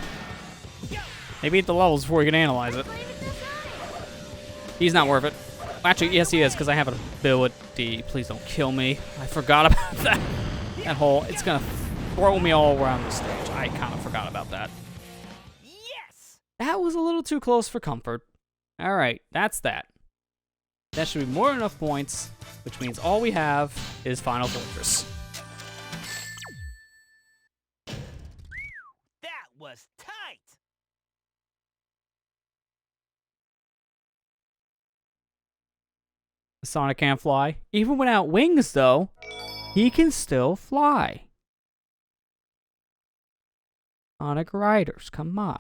They beat the levels before he could analyze it. Leave it to Sonic. He's not worth it. Actually, yes, he is, because I have an ability. Please don't kill me. I forgot about that. That hole. It's going to throw me all around the stage. I kind of forgot about that. Yes. That was a little too close for comfort. All right, that's that. That should be more than enough points, which means all we have is Final Fortress. That was tight. Sonic can't fly. Even without wings, though, he can still fly. Sonic Riders, come on.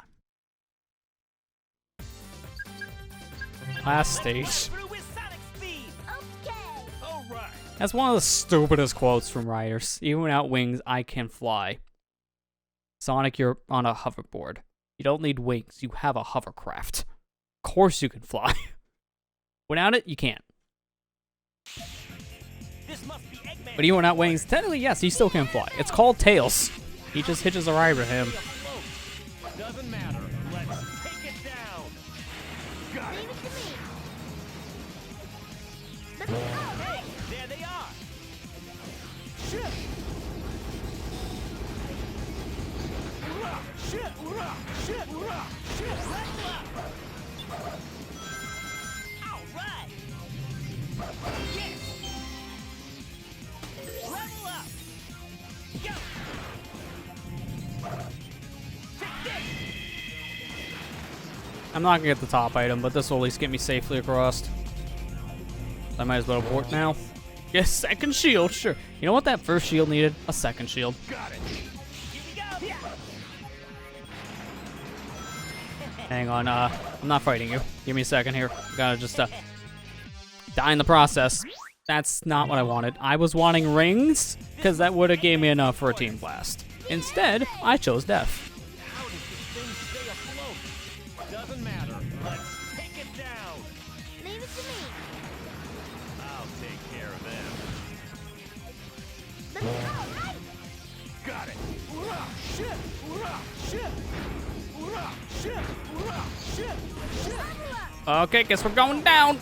Last stage. Through with Sonic speed. Okay. All right. That's one of the stupidest quotes from Riders. Even without wings, I can fly. Sonic, you're on a hoverboard. You don't need wings. You have a hovercraft. Of course you can fly. Without it, you can't. This must be Eggman. But even without wings, technically, yes, he still can fly. It's called Tails. He just hitches a ride with him. Doesn't matter. Let's take it down. Got Leave it. it to me. Let's go. Hey, there they are. Shit. Hoorah, shit, hoorah, shit, hoorah, shit, level up. All right. Yes. Level up. Go. Take this. I'm not gonna get the top item, but this will at least get me safely across. I might as well abort now. Yes, second shield, sure. You know what that first shield needed? A second shield. Got it. Here we go. Yeah. Hang on, I'm not fighting you. Give me a second here. Gotta just die in the process. That's not what I wanted. I was wanting rings, because that would have gave me enough for a team blast. Instead, I chose death. How does this thing stay afloat? Doesn't matter. Let's take it down. Leave it to me. I'll take care of them. Let's go, right? Got it. Hurrah, shit. Hurrah, shit. Hurrah, shit. Hurrah, shit. Shit. Level up. Okay, guess we're going down.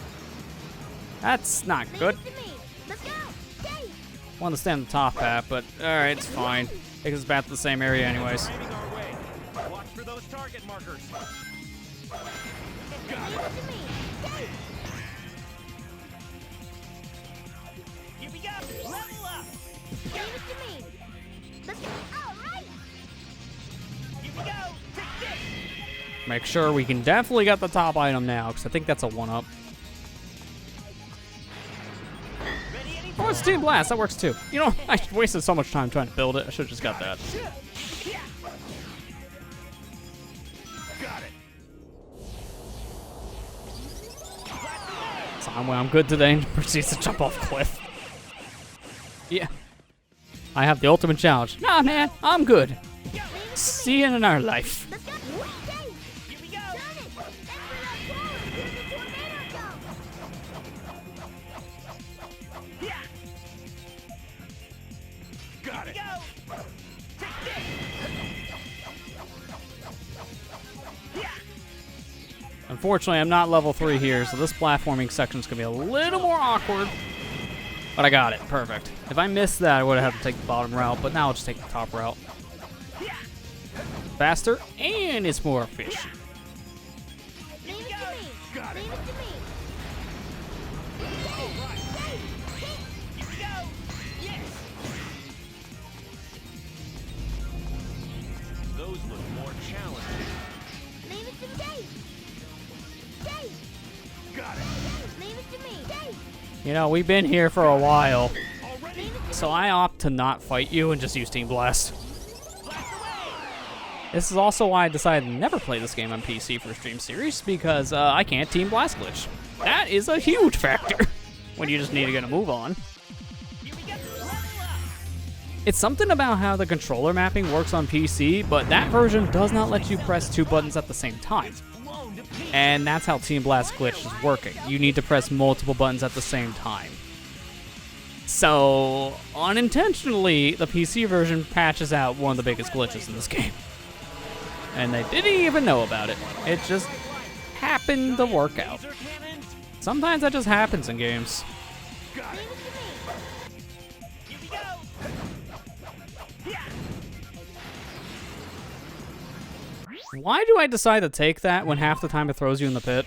That's not good. Leave it to me. Let's go. Yay. Want to stay on the top half, but alright, it's fine. Takes us back to the same area anyways. Finding our way. Watch for those target markers. Leave it to me. Yay. Here we go. Level up. Leave it to me. Let's go. All right. Here we go. Take this. Make sure we can definitely get the top item now, because I think that's a 1-up. Ready any Oh, it's Team Blast. That works too. You know, I wasted so much time trying to build it. I should have just got that. Yeah. Got it. Time when I'm good today and proceeds to jump off cliff. Yeah. I have the ultimate challenge. Nah, man, I'm good. See you in another life. Let's go. Yay. Here we go. Done it. That's where that tornado comes. Yeah. Got it. Go. Take this. Yeah. Unfortunately, I'm not level 3 here, so this platforming section's gonna be a little more awkward. But I got it. Perfect. If I missed that, I would have had to take the bottom route, but now I'll just take the top route. Yeah. Faster, and it's more efficient. Leave it to me. Got it. Leave it to me. All right. Here we go. Yes. Those look more challenging. Leave it to me. Yay. Got it. Leave it to me. Yay. You know, we've been here for a while, Already. Leave it to so I opt to not fight you and just use Team Blast. Blast away. This is also why I decided to never play this game on PC for Stream Series, because I can't Team Blast glitch. That is a huge factor when you just need to get a move on. Here we go. Level up. It's something about how the controller mapping works on PC, but that version does not let you press 2 buttons at the same time. Blown to pieces. And that's how Team Blast glitch is working. You need to press multiple buttons at the same time. So, unintentionally, the PC version patches out one of the biggest glitches in this game. And they didn't even know about it. It just happened to work out. Laser cannons. Sometimes that just happens in games. Got it. Here we go. Yeah. Why do I decide to take that when half the time it throws you in the pit?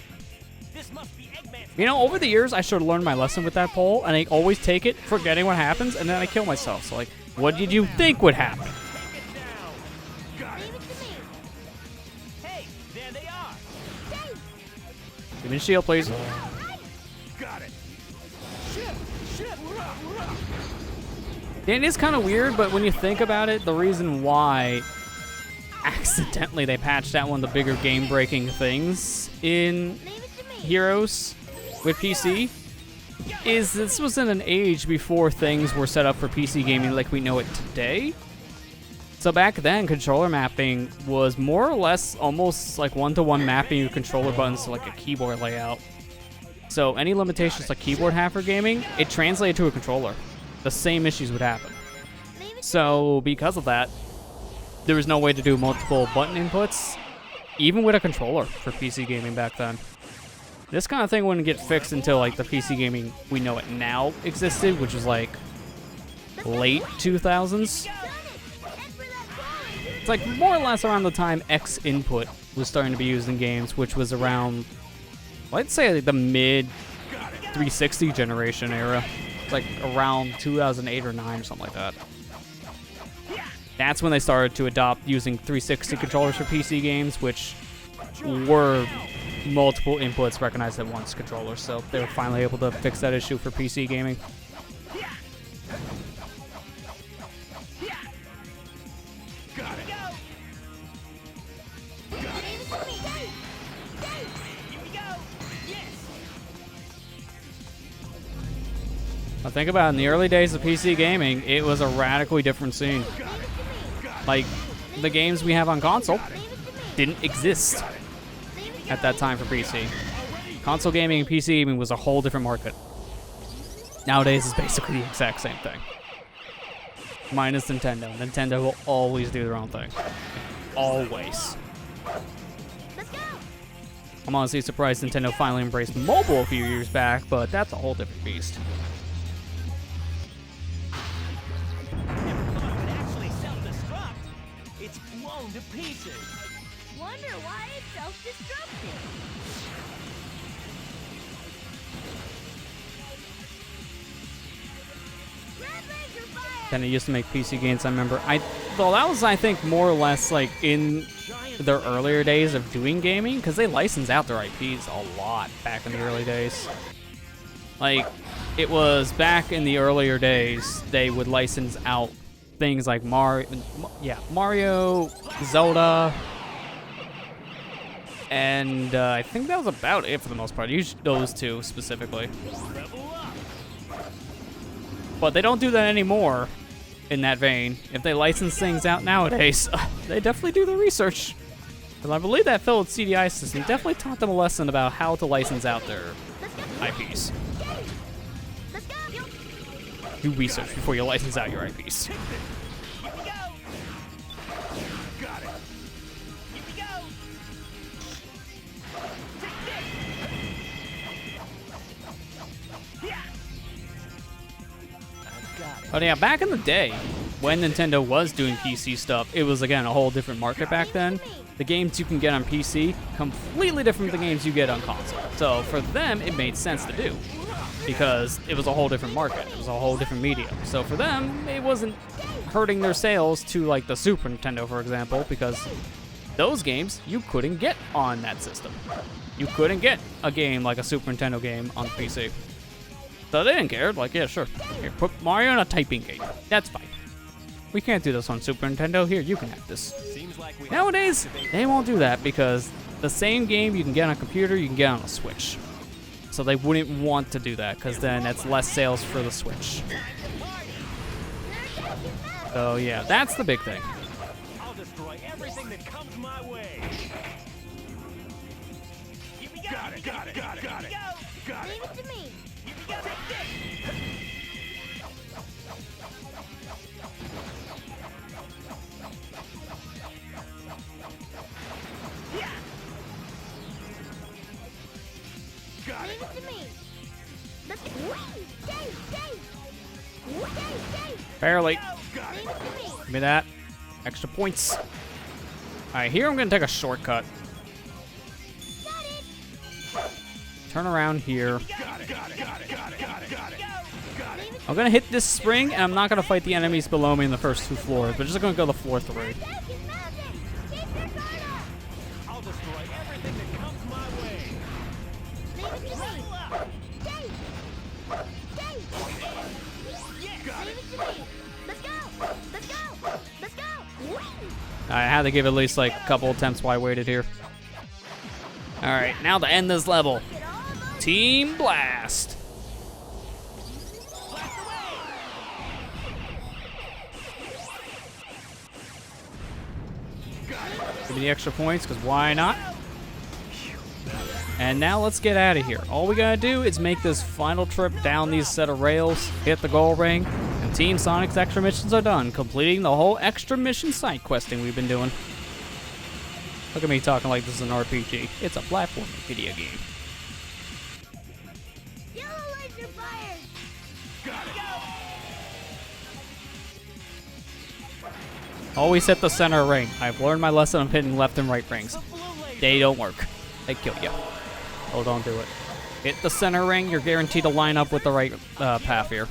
This must be Eggman's. You know, over the years, I should have learned my lesson with that pole, and I always take it, forgetting what happens, and then I kill myself. So, like, what did you think would happen? Take it down. Got it. Leave it to me. Hey, there they are. Yay. Give me a shield, please. Got it. Shit. Shit. Hurrah, hurrah. It is kind of weird, but when you think about it, the reason why accidentally they patched out one of the bigger game-breaking things in Leave it to me. Heroes with PC is this was in an age before things were set up for PC gaming like we know it today. So back then, controller mapping was more or less almost like one-to-one mapping your controller buttons to like a keyboard layout. So any limitations like keyboard have for gaming, it translated to a controller. The same issues would happen. Leave it. So because of that, there was no way to do multiple button inputs, even with a controller for PC gaming back then. This kind of thing wouldn't get fixed until like the PC gaming we know it now existed, which was like late 2000s. Done it. Head for that tornado. It's like more or less around the time X input was starting to be used in games, which was around, well, I'd say like the mid 360 generation era. It's like around 2008 or 9 or something like that. That's when they started to adopt using 360 controllers for PC games, which were multiple inputs recognized at once controllers. So they were finally able to fix that issue for PC gaming. Got it. Leave it to me. Yay. But think about it, in the early days of PC gaming, it was a radically different scene. Like, the games we have on console didn't exist at that time for PC. Console gaming and PC gaming was a whole different market. Nowadays, it's basically the exact same thing. Minus Nintendo. Nintendo will always do their own thing. Always. I'm honestly surprised Nintendo finally embraced mobile a few years back, but that's a whole different beast. It's blown to pieces. Wonder why it's self-destructing. Red laser fire! Then it used to make PC games, I remember. Well, that was, I think, more or less like in their earlier days of doing gaming, because they licensed out their IPs a lot back in the early days. Like, it was back in the earlier days, they would license out things like Mario, Zelda, and I think that was about it for the most part. Usually those two specifically. But they don't do that anymore in that vein. If they license things out nowadays, they definitely do the research. And I believe that Philips CDI system definitely taught them a lesson about how to license out their IPs. Do research before you license out your IPs. But yeah, back in the day, when Nintendo was doing PC stuff, it was, again, a whole different market back then. The games you can get on PC, completely different from the games you get on console. So for them, it made sense to do, because it was a whole different market. It was a whole different medium. So for them, it wasn't hurting their sales to, like, the Super Nintendo, for example, because those games you couldn't get on that system. You couldn't get a game like a Super Nintendo game on PC. So they didn't care. Like, yeah, sure. Here, put Mario in a typing game. That's fine. We can't do this on Super Nintendo. Here, you can have this. Nowadays, they won't do that because the same game you can get on a computer, you can get on a Switch. So they wouldn't want to do that because then that's less sales for the Switch. So yeah, that's the big thing. I'll destroy everything that comes my way. Got it. Got it. Leave it to me. Leave it to me. Let's go. Barely. Leave it to me. Give me that. Extra points. Alright, here I'm going to take a shortcut. Got it. Turn around here. Leave it to I'm going to hit this spring, and I'm not going to fight the enemies below me in the first two floors, but just going to go the floor 3. Keep your guard up. I'll destroy everything that comes my way. Leave it to me. Leave it to me. Let's go. I had to give at least like a couple attempts while I waited here. Alright, now to end this level. Team Blast. Give me the extra points, because why not? And now let's get out of here. All we gotta do is make this final trip down these set of rails, hit the goal ring, and Team Sonic's extra missions are done, completing the whole extra mission side questing we've been doing. Look at me talking like this is an RPG. It's a platforming video game. Yellow laser fire. Always hit the center ring. I've learned my lesson of hitting left and right rings. They don't work. They kill you. Oh, don't do it. Hit the center ring. You're guaranteed to line up with the right path here.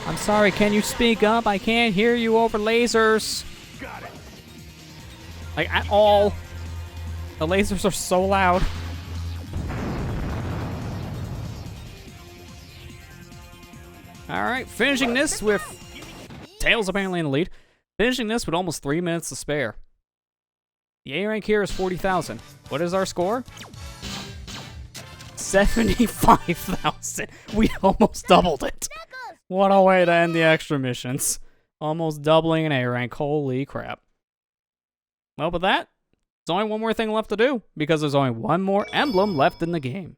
I'm sorry, can you speak up? I can't hear you over lasers. Got it. Like, at all. The lasers are so loud. Alright, finishing this with... Tails apparently in the lead. Finishing this with almost 3 minutes to spare. The A rank here is 40,000. What is our score? 75,000. We almost doubled it. What a way to end the extra missions. Almost doubling an A rank. Holy crap. Well, with that, there's only one more thing left to do, because there's only one more emblem left in the game.